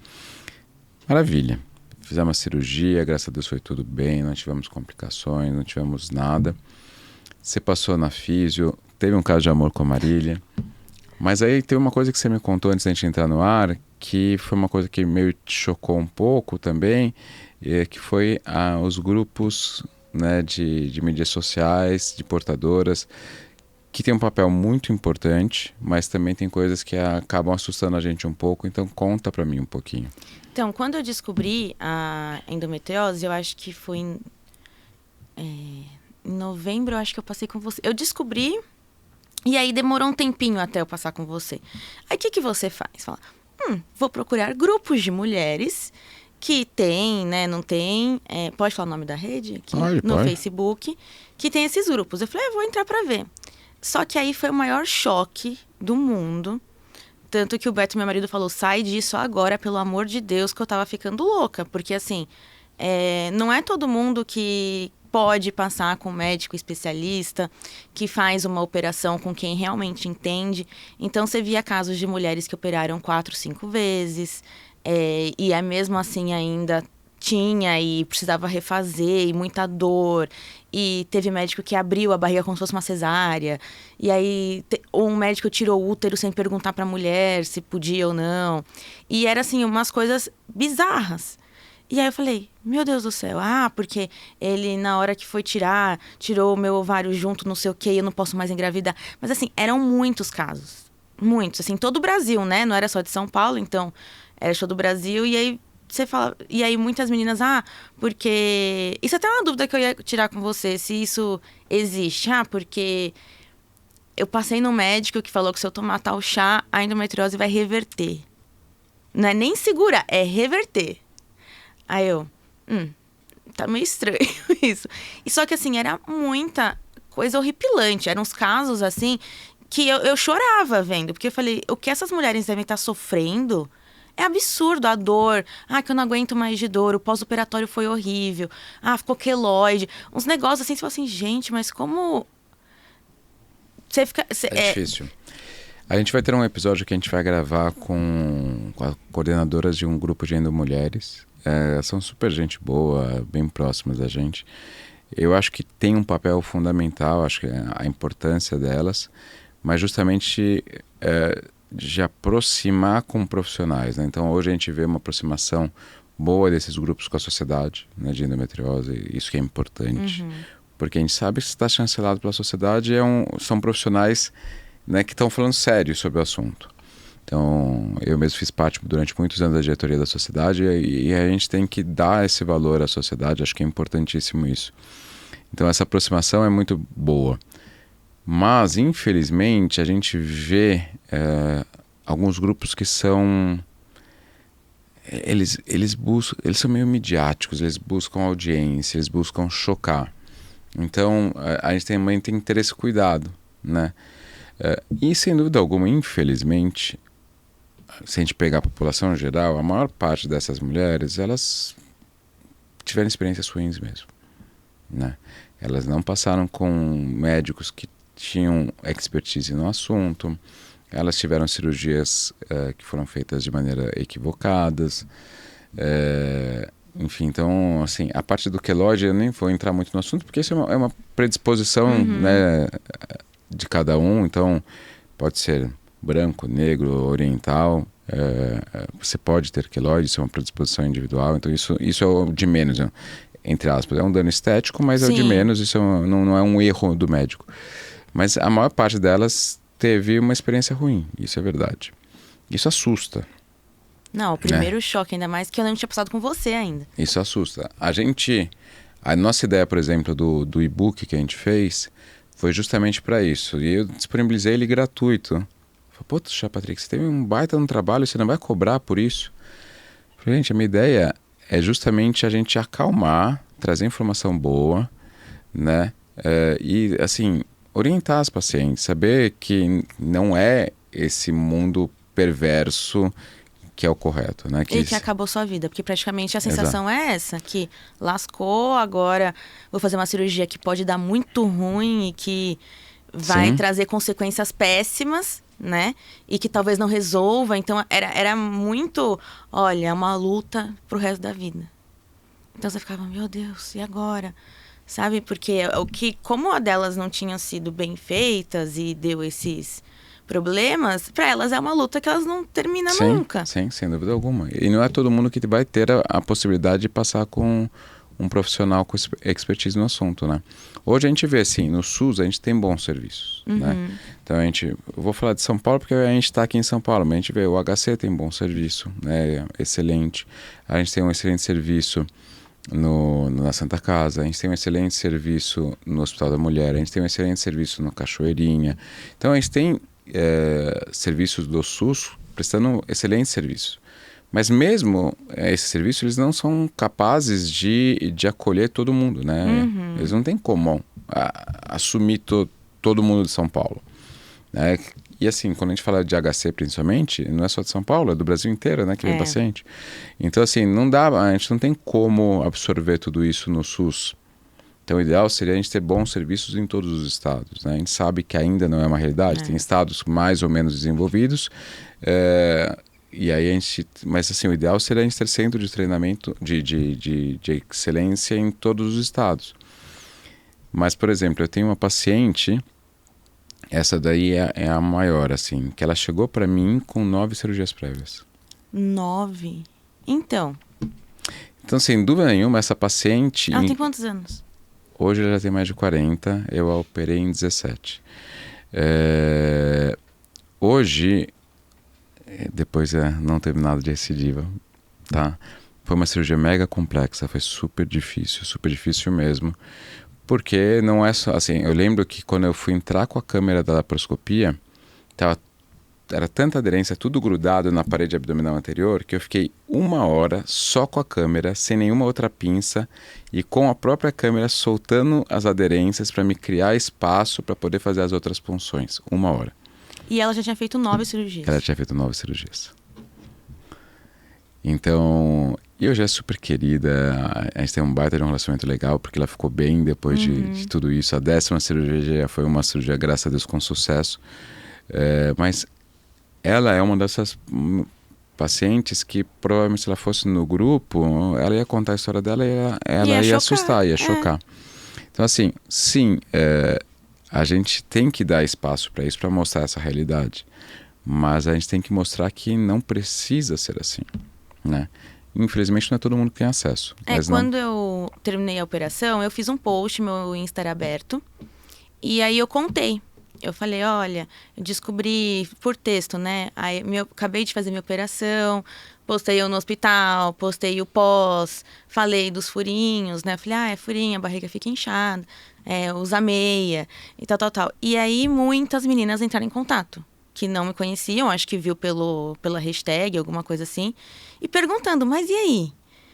Speaker 1: Maravilha. Fizemos a cirurgia, graças a Deus foi tudo bem, não tivemos complicações, não tivemos nada. Você passou na físio, teve um caso de amor com a Marília. Mas aí teve uma coisa que você me contou antes da gente entrar no ar, que foi uma coisa que meio te chocou um pouco também, que foi os grupos, né, de mídias sociais, de portadoras, que tem um papel muito importante, mas também tem coisas que acabam assustando a gente um pouco. Então conta pra mim um pouquinho.
Speaker 2: Então, quando eu descobri a endometriose, eu acho que foi em novembro, eu acho que eu passei com você. Eu descobri, e aí demorou um tempinho até eu passar com você. Aí o que você faz? Fala, vou procurar grupos de mulheres que tem, né, não tem... pode falar o nome da rede aqui? No Facebook, que tem esses grupos. Eu falei, vou entrar pra ver. Só que aí foi o maior choque do mundo. Tanto que o Beto, meu marido, falou, sai disso agora, pelo amor de Deus, que eu tava ficando louca. Porque, assim, não é todo mundo que pode passar com um médico especialista, que faz uma operação com quem realmente entende. Então, você via casos de mulheres que operaram 4, 5 vezes, e mesmo assim ainda tinha e precisava refazer, e muita dor. E teve médico que abriu a barriga como se fosse uma cesárea. E aí um médico tirou o útero sem perguntar pra mulher se podia ou não. E era assim, umas coisas bizarras. E aí eu falei, meu Deus do céu, porque ele na hora que foi tirar, tirou o meu ovário junto, não sei o quê, eu não posso mais engravidar. Mas assim, eram muitos casos. Muitos, assim, todo o Brasil, né? Não era só de São Paulo, então era todo o Brasil. E aí você fala, e aí muitas meninas, porque... Isso até é uma dúvida que eu ia tirar com você, se isso existe. Porque eu passei no médico que falou que se eu tomar tal chá, a endometriose vai reverter. Não é nem segurar, é reverter. Aí eu, tá meio estranho isso. E só que assim, era muita coisa horripilante. Eram uns casos assim, que eu chorava vendo. Porque eu falei, o que essas mulheres devem estar sofrendo... É absurdo a dor. Que eu não aguento mais de dor. O pós-operatório foi horrível. Ficou queloide. Uns negócios assim, você fala assim, gente, mas como... Você fica...
Speaker 1: difícil. A gente vai ter um episódio que a gente vai gravar com coordenadoras de um grupo de endomulheres. São super gente boa, bem próximas da gente. Eu acho que tem um papel fundamental, acho que a importância delas, mas justamente... de aproximar com profissionais, né? Então hoje a gente vê uma aproximação boa desses grupos com a sociedade, né, de endometriose, isso que é importante, porque a gente sabe que se está chancelado pela sociedade são profissionais, né, que estão falando sério sobre o assunto. Então eu mesmo fiz parte durante muitos anos da diretoria da sociedade e a gente tem que dar esse valor à sociedade, acho que é importantíssimo isso. Então essa aproximação é muito boa. Mas, infelizmente, a gente vê alguns grupos que são... Eles são meio midiáticos, eles buscam audiência, eles buscam chocar. Então, a gente também tem que ter esse cuidado, né? E, sem dúvida alguma, infelizmente, se a gente pegar a população em geral, a maior parte dessas mulheres, elas tiveram experiências ruins mesmo, né? Elas não passaram com médicos que tinham expertise no assunto, elas tiveram cirurgias que foram feitas de maneira equivocadas, enfim, então, assim, a parte do queloide eu nem vou entrar muito no assunto, porque isso é uma predisposição, né, de cada um, então pode ser branco, negro, oriental, você pode ter queloide, isso é uma predisposição individual, então isso é o de menos, né? Entre aspas, é um dano estético, mas
Speaker 2: Sim.
Speaker 1: É o de menos, isso não é um erro do médico. Mas a maior parte delas teve uma experiência ruim, isso é verdade. Isso assusta.
Speaker 2: Não, o primeiro choque, ainda mais que eu não tinha passado com você ainda.
Speaker 1: Isso assusta. A nossa ideia, por exemplo, do e-book que a gente fez, foi justamente para isso. E eu disponibilizei ele gratuito. Falei, poxa, Patrick, você teve um baita no trabalho, você não vai cobrar por isso? Falei, gente, a minha ideia é justamente a gente acalmar, trazer informação boa, né? E, assim... orientar as pacientes, saber que não é esse mundo perverso que é o correto, né?
Speaker 2: E que acabou sua vida, porque praticamente a sensação é essa, que lascou, agora vou fazer uma cirurgia que pode dar muito ruim e que vai trazer consequências péssimas, né? E que talvez não resolva. Então era muito, olha, uma luta pro resto da vida. Então você ficava, meu Deus, e agora? Sabe? Porque como a delas não tinham sido bem feitas e deu esses problemas, para elas é uma luta que elas não terminam nunca.
Speaker 1: Sim, sem dúvida alguma. E não é todo mundo que vai ter a possibilidade de passar com um profissional com expertise no assunto, né? Hoje a gente vê, assim, no SUS a gente tem bons serviços, né? Então eu vou falar de São Paulo porque a gente está aqui em São Paulo, mas a gente vê o HC tem bom serviço, né? Excelente. A gente tem um excelente serviço na Santa Casa, a gente tem um excelente serviço no Hospital da Mulher, a gente tem um excelente serviço no Cachoeirinha. Então a gente tem serviços do SUS prestando excelente serviço. Mas mesmo esses serviços, eles não são capazes de acolher todo mundo, né? Eles não têm como assumir todo mundo de São Paulo, né? E assim, quando a gente fala de HC principalmente, não é só de São Paulo, é do Brasil inteiro, né, que vem paciente. Então assim, a gente não tem como absorver tudo isso no SUS. Então o ideal seria a gente ter bons serviços em todos os estados, né? A gente sabe que ainda não é uma realidade, tem estados mais ou menos desenvolvidos, e aí mas assim, o ideal seria a gente ter centro de treinamento de excelência em todos os estados. Mas, por exemplo, eu tenho uma paciente, essa daí é a maior, assim, que ela chegou para mim com 9 cirurgias prévias.
Speaker 2: 9? Então,
Speaker 1: sem dúvida nenhuma, essa paciente...
Speaker 2: Ela tem quantos anos?
Speaker 1: Hoje ela já tem mais de 40, eu a operei em 17. Hoje, depois não teve nada de recidiva, tá? Foi uma cirurgia mega complexa, foi super difícil mesmo. Porque não é só, assim, eu lembro que quando eu fui entrar com a câmera da laparoscopia, era tanta aderência, tudo grudado na parede abdominal anterior, que eu fiquei 1 hora só com a câmera, sem nenhuma outra pinça, e com a própria câmera soltando as aderências para me criar espaço para poder fazer as outras punções. 1 hora.
Speaker 2: E ela já tinha feito 9 cirurgias.
Speaker 1: Ela tinha feito 9 cirurgias. Então, eu já é super querida, a gente tem um baita de um relacionamento legal, porque ela ficou bem depois de tudo isso. A 10ª cirurgia já foi uma cirurgia, graças a Deus, com sucesso. Mas ela é uma dessas pacientes que provavelmente se ela fosse no grupo, ela ia contar a história dela e ela ia assustar, ia chocar. Então assim, sim, a gente tem que dar espaço para isso, para mostrar essa realidade. Mas a gente tem que mostrar que não precisa ser assim, né? Infelizmente não é todo mundo que tem acesso. Mas
Speaker 2: quando eu terminei a operação, eu fiz um post, meu Insta era aberto, e aí eu contei. Eu falei, olha, eu descobri por texto, né? Aí acabei de fazer minha operação, postei eu no hospital, postei o pós, falei dos furinhos, né? Falei, é furinho, a barriga fica inchada, usa meia e tal. E aí muitas meninas entraram em contato, que não me conheciam, acho que viu pela hashtag, alguma coisa assim, e perguntando, mas e aí?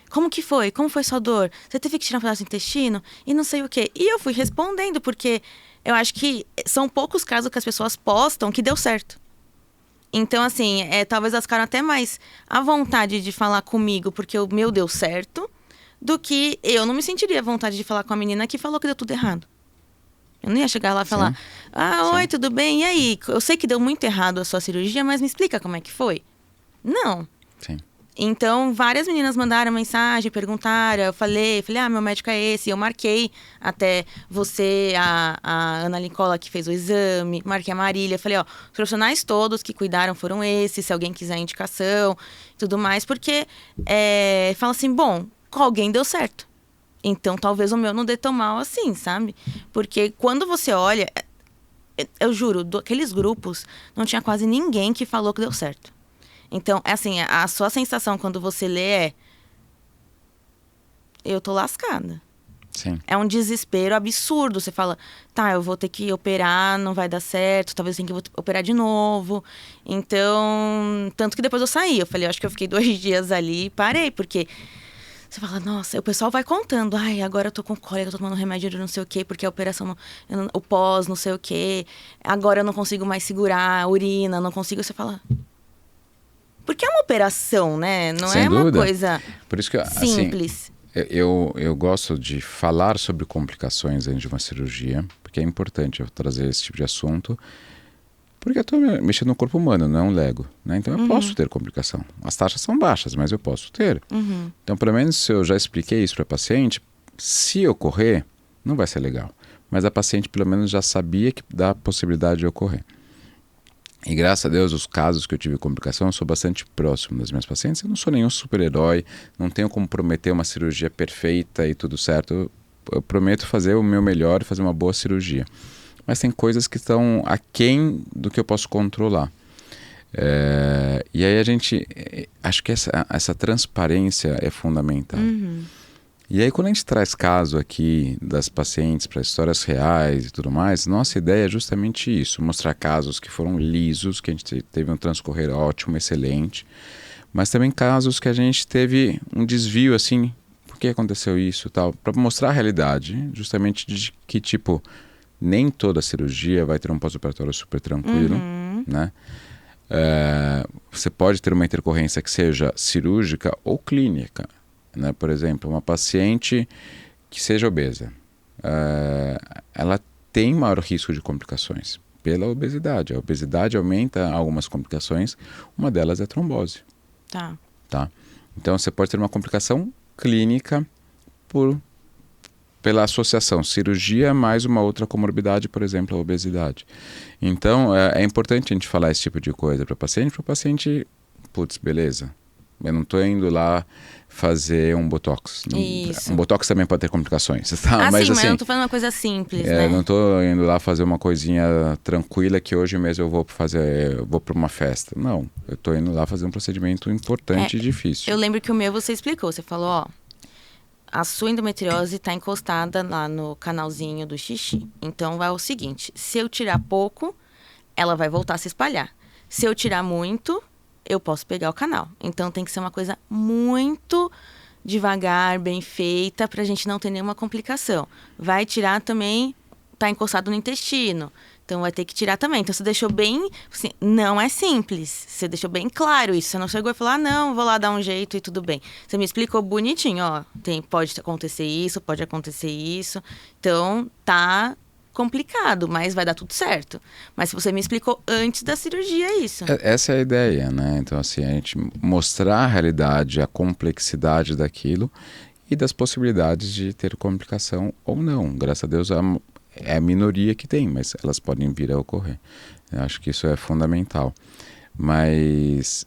Speaker 2: Como que foi? Como foi sua dor? Você teve que tirar um pedaço do intestino? E não sei o quê. E eu fui respondendo, porque eu acho que são poucos casos que as pessoas postam que deu certo. Então, assim, talvez elas ficaram até mais à vontade de falar comigo porque o meu deu certo, do que eu não me sentiria à vontade de falar com a menina que falou que deu tudo errado. Eu não ia chegar lá e falar, oi, tudo bem? E aí? Eu sei que deu muito errado a sua cirurgia, mas me explica como é que foi? Não.
Speaker 1: Sim.
Speaker 2: Então, várias meninas mandaram mensagem, perguntaram, eu falei, meu médico é esse, eu marquei até você, a Ana Lincola que fez o exame, marquei a Marília, falei, os profissionais todos que cuidaram foram esses, se alguém quiser indicação, tudo mais, porque fala assim, bom, com alguém deu certo, então talvez o meu não dê tão mal assim, sabe? Porque quando você olha, eu juro, daqueles grupos, não tinha quase ninguém que falou que deu certo. Então, assim, a sua sensação quando você lê eu tô lascada.
Speaker 1: Sim.
Speaker 2: É um desespero absurdo. Você fala, eu vou ter que operar, não vai dar certo, talvez eu tenha que operar de novo. Então, tanto que depois eu saí. Eu falei, acho que eu fiquei 2 dias ali e parei, porque você fala, nossa, o pessoal vai contando. Agora eu tô com cólica, eu tô tomando remédio de não sei o quê, porque a operação, o pós, não sei o quê. Agora eu não consigo mais segurar a urina, não consigo. Você fala... Porque é uma operação, né? Não
Speaker 1: Sem
Speaker 2: é uma
Speaker 1: dúvida.
Speaker 2: coisa
Speaker 1: Por isso que,
Speaker 2: simples.
Speaker 1: assim, eu gosto de falar sobre complicações antes de uma cirurgia, porque é importante eu trazer esse tipo de assunto, porque eu estou mexendo no corpo humano, não é um Lego, né? Então eu posso ter complicação. As taxas são baixas, mas eu posso ter. Então, pelo menos se eu já expliquei isso para a paciente, se ocorrer, não vai ser legal. Mas a paciente pelo menos já sabia que dá a possibilidade de ocorrer. E graças a Deus, os casos que eu tive complicação, eu sou bastante próximo das minhas pacientes. Eu não sou nenhum super-herói, não tenho como prometer uma cirurgia perfeita e tudo certo. Eu prometo fazer o meu melhor e fazer uma boa cirurgia. Mas tem coisas que estão aquém do que eu posso controlar. E aí acho que essa transparência é fundamental. E aí quando a gente traz caso aqui das pacientes para histórias reais e tudo mais, nossa ideia é justamente isso, mostrar casos que foram lisos, que a gente teve um transcorrer ótimo, excelente, mas também casos que a gente teve um desvio assim, por que aconteceu isso e tal, para mostrar a realidade, justamente de que tipo, nem toda cirurgia vai ter um pós-operatório super tranquilo, né? Você pode ter uma intercorrência que seja cirúrgica ou clínica, né? Por exemplo, uma paciente que seja obesa, ela tem maior risco de complicações pela obesidade. A obesidade aumenta algumas complicações, uma delas é a trombose. Tá? Então você pode ter uma complicação clínica pela associação cirurgia mais uma outra comorbidade, por exemplo, a obesidade. Então é importante a gente falar esse tipo de coisa para o paciente, putz, beleza, eu não estou indo lá fazer um botox.
Speaker 2: Isso.
Speaker 1: Um botox também pode ter complicações, tá?
Speaker 2: Mas eu não estou fazendo uma coisa simples, né?
Speaker 1: Não estou indo lá fazer uma coisinha tranquila que hoje mesmo eu vou para uma festa. Não, eu estou indo lá fazer um procedimento importante e difícil.
Speaker 2: Eu lembro que o meu você explicou, você falou, ó, a sua endometriose está encostada lá no canalzinho do xixi. Então é o seguinte, se eu tirar pouco, ela vai voltar a se espalhar. Se eu tirar muito, eu posso pegar o canal. Então tem que ser uma coisa muito devagar, bem feita, pra gente não ter nenhuma complicação. Vai tirar também, tá encostado no intestino. Então vai ter que tirar também. Então você deixou bem, assim, não é simples. Você deixou bem claro isso. Você não chegou e falou, não, vou lá dar um jeito e tudo bem. Você me explicou bonitinho, ó, pode acontecer isso, pode acontecer isso. Então tá complicado, mas vai dar tudo certo. Mas se você me explicou antes da cirurgia, é isso.
Speaker 1: Essa é a ideia, né? Então, assim, a gente mostrar a realidade, a complexidade daquilo e das possibilidades de ter complicação ou não. Graças a Deus é a minoria que tem, mas elas podem vir a ocorrer. Eu acho que isso é fundamental. Mas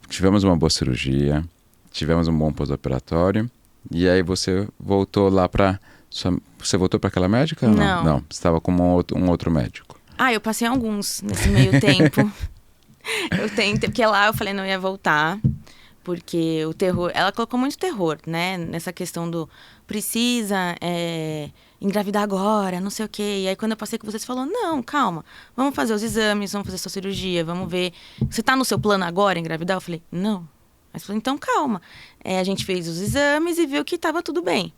Speaker 1: tivemos uma boa cirurgia, tivemos um bom pós-operatório e aí você voltou lá para... Você voltou para aquela médica?
Speaker 2: Não.
Speaker 1: Não, você estava com um outro médico.
Speaker 2: Eu passei alguns nesse meio tempo. Eu tentei, porque lá eu falei não ia voltar, porque o terror... Ela colocou muito terror, né? Nessa questão do precisa engravidar agora, não sei o quê. E aí quando eu passei com você falou, não, calma, vamos fazer os exames, vamos fazer sua cirurgia, vamos ver. Você tá no seu plano agora engravidar? Eu falei, não. Mas falou, então calma. A gente fez os exames e viu que estava tudo bem.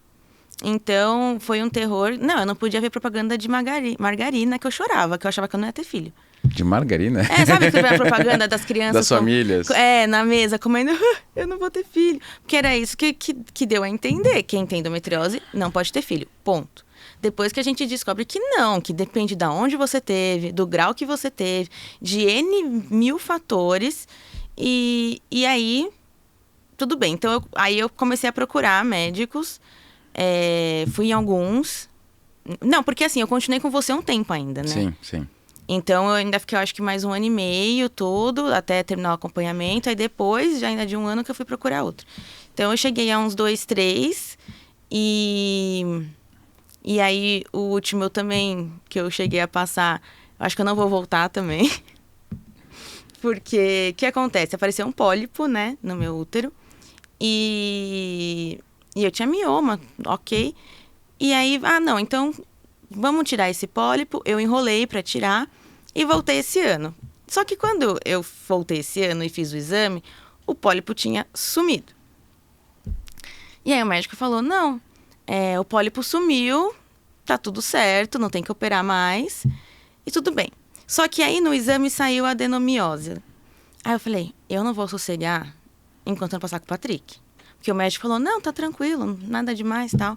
Speaker 2: Então, foi um terror. Não, eu não podia ver propaganda de margarina, que eu chorava, que eu achava que eu não ia ter filho.
Speaker 1: De margarina?
Speaker 2: Sabe que a propaganda das crianças...
Speaker 1: Das famílias.
Speaker 2: Na mesa, comendo, eu não vou ter filho. Porque era isso que deu a entender. Quem tem endometriose não pode ter filho, ponto. Depois que a gente descobre que não, que depende de onde você teve, do grau que você teve, de N mil fatores. E aí, tudo bem. Então, aí eu comecei a procurar médicos... fui em alguns. Não, porque assim, eu continuei com você um tempo ainda, né?
Speaker 1: Sim, sim.
Speaker 2: Então, eu ainda fiquei, eu acho que mais 1 ano e meio, todo, até terminar o acompanhamento. Aí depois, já ainda de 1 ano, que eu fui procurar outro. Então, eu cheguei a uns 2, 3. E aí, o último eu também, que eu cheguei a passar... Eu acho que eu não vou voltar também. Porque, o que acontece? Apareceu um pólipo, né, no meu útero. E eu tinha mioma, ok. E aí, não, então vamos tirar esse pólipo. Eu enrolei para tirar e voltei esse ano. Só que quando eu voltei esse ano e fiz o exame, o pólipo tinha sumido. E aí o médico falou, não, o pólipo sumiu, tá tudo certo, não tem que operar mais e tudo bem. Só que aí no exame saiu a adenomiose. Aí eu falei, eu não vou sossegar enquanto eu não passar com o Patrick. Porque o médico falou, não, tá tranquilo, nada demais e tal.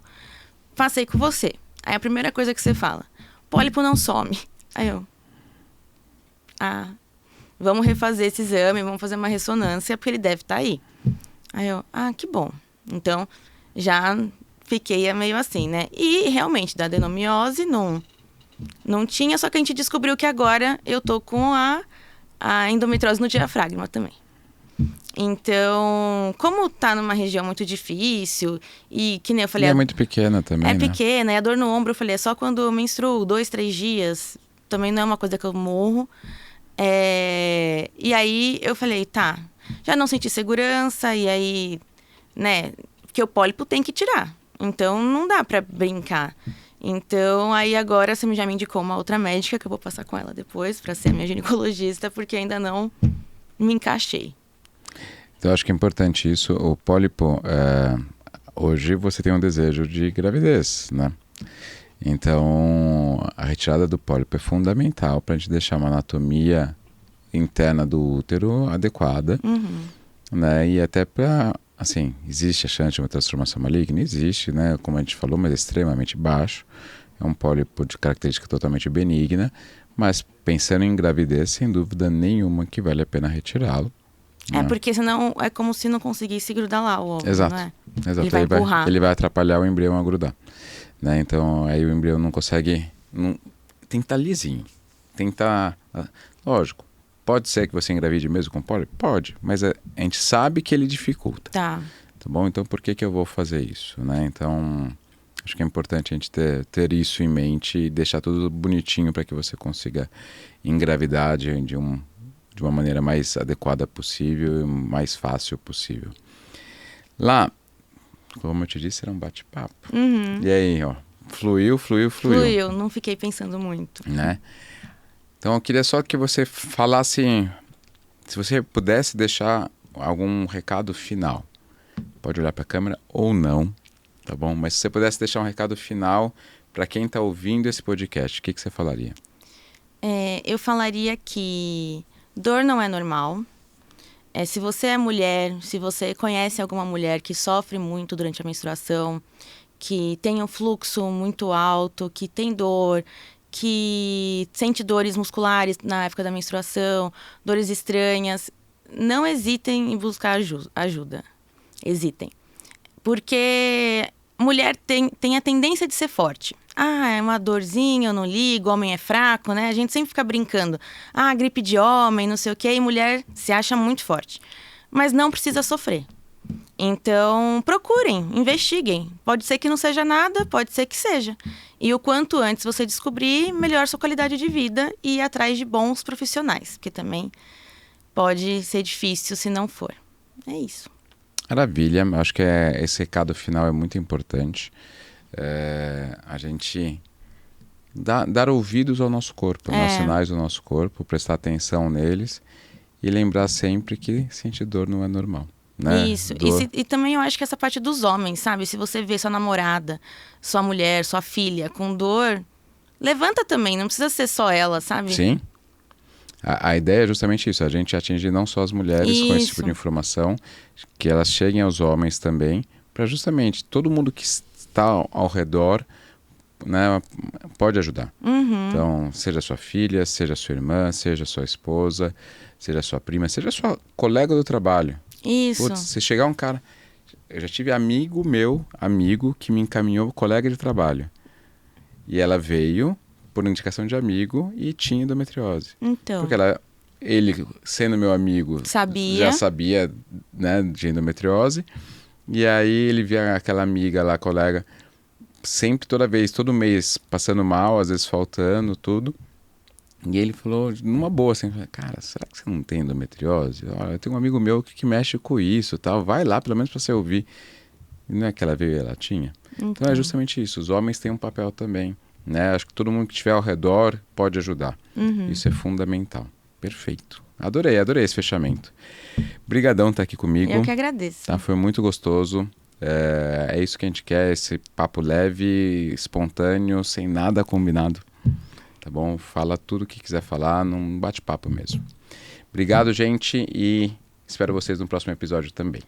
Speaker 2: Passei com você. Aí a primeira coisa que você fala, pólipo não some. Aí eu, vamos refazer esse exame, vamos fazer uma ressonância, porque ele deve estar aí. Aí eu, que bom. Então, já fiquei meio assim, né? E realmente, da adenomiose não tinha, só que a gente descobriu que agora eu tô com a endometriose no diafragma também. Então, como tá numa região muito difícil e que nem eu falei...
Speaker 1: E é muito pequena também,
Speaker 2: né?
Speaker 1: É
Speaker 2: pequena, e a dor no ombro, eu falei, é só quando eu menstruo 2, 3 dias. Também não é uma coisa que eu morro. E aí eu falei, tá, já não senti segurança, e aí, né, porque o pólipo tem que tirar. Então não dá pra brincar. Então aí agora você já me indicou uma outra médica, que eu vou passar com ela depois, pra ser minha ginecologista, porque ainda não me encaixei.
Speaker 1: Então, eu acho que é importante isso. O pólipo, hoje você tem um desejo de gravidez, né? Então, a retirada do pólipo é fundamental para a gente deixar uma anatomia interna do útero adequada, né? E até para, assim, existe a chance de uma transformação maligna? Existe, né? Como a gente falou, mas é extremamente baixo. É um pólipo de característica totalmente benigna, mas pensando em gravidez, sem dúvida nenhuma que vale a pena retirá-lo.
Speaker 2: Porque senão é como se não conseguisse grudar lá o óvulo,
Speaker 1: Exato.
Speaker 2: não é?
Speaker 1: Exato.
Speaker 2: Ele vai empurrar.
Speaker 1: Ele vai atrapalhar o embrião a grudar. Né? Então, aí o embrião não consegue... tem que estar lisinho. Tem que estar... Lógico, pode ser que você engravide mesmo com pólipo? Pode, mas a gente sabe que ele dificulta.
Speaker 2: Tá
Speaker 1: bom? Então, por que eu vou fazer isso? Né? Então, acho que é importante a gente ter isso em mente e deixar tudo bonitinho para que você consiga engravidar de uma maneira mais adequada possível e mais fácil possível. Lá, como eu te disse, era um bate-papo. E aí, ó, fluiu.
Speaker 2: Fluiu, não fiquei pensando muito.
Speaker 1: Né? Então, eu queria só que você falasse, se você pudesse deixar algum recado final. Pode olhar para a câmera ou não, tá bom? Mas se você pudesse deixar um recado final para quem está ouvindo esse podcast, o que você falaria?
Speaker 2: Eu falaria que dor não é normal. Se você é mulher, se você conhece alguma mulher que sofre muito durante a menstruação, que tem um fluxo muito alto, que tem dor, que sente dores musculares na época da menstruação, dores estranhas, não hesitem em buscar ajuda. Hesitem. Porque mulher tem a tendência de ser forte. É uma dorzinha, eu não ligo, homem é fraco, né? A gente sempre fica brincando. Gripe de homem, não sei o quê, e mulher se acha muito forte. Mas não precisa sofrer. Então, procurem, investiguem. Pode ser que não seja nada, pode ser que seja. E o quanto antes você descobrir, melhor sua qualidade de vida e ir atrás de bons profissionais. Porque também pode ser difícil se não for. É isso.
Speaker 1: Maravilha, acho que esse recado final é muito importante. A gente dar ouvidos ao nosso corpo, aos sinais do nosso corpo, prestar atenção neles e lembrar sempre que sentir dor não é normal. Né?
Speaker 2: Isso, e também eu acho que essa parte dos homens, sabe? Se você vê sua namorada, sua mulher, sua filha com dor, levanta também, não precisa ser só ela, sabe?
Speaker 1: Sim. A ideia é justamente isso, a gente atingir não só as mulheres com esse tipo de informação, que elas cheguem aos homens também, para justamente todo mundo que está ao redor, né, pode ajudar. Então, seja sua filha, seja sua irmã, seja sua esposa, seja sua prima, seja sua colega do trabalho.
Speaker 2: Isso.
Speaker 1: Putz, se chegar um cara... Eu já tive amigo que me encaminhou colega de trabalho. E ela veio por indicação de amigo e tinha endometriose.
Speaker 2: Então.
Speaker 1: Porque ele, sendo meu amigo, já sabia, né, de endometriose. E aí ele via aquela amiga lá, colega, sempre, todo mês, passando mal, às vezes faltando, tudo. E ele falou, numa boa, assim, cara, será que você não tem endometriose? Olha, eu tenho um amigo meu que mexe com isso, tal, vai lá, pelo menos para você ouvir. E não é que ela veio e ela tinha? Então é justamente isso, os homens têm um papel também. Né? Acho que todo mundo que estiver ao redor pode ajudar. Isso é fundamental. Perfeito. Adorei esse fechamento. Brigadão estar aqui comigo.
Speaker 2: Eu que agradeço.
Speaker 1: Tá? Foi muito gostoso. É isso que a gente quer, esse papo leve, espontâneo, sem nada combinado. Tá bom? Fala tudo o que quiser falar, num bate-papo mesmo. Obrigado, gente, e espero vocês no próximo episódio também.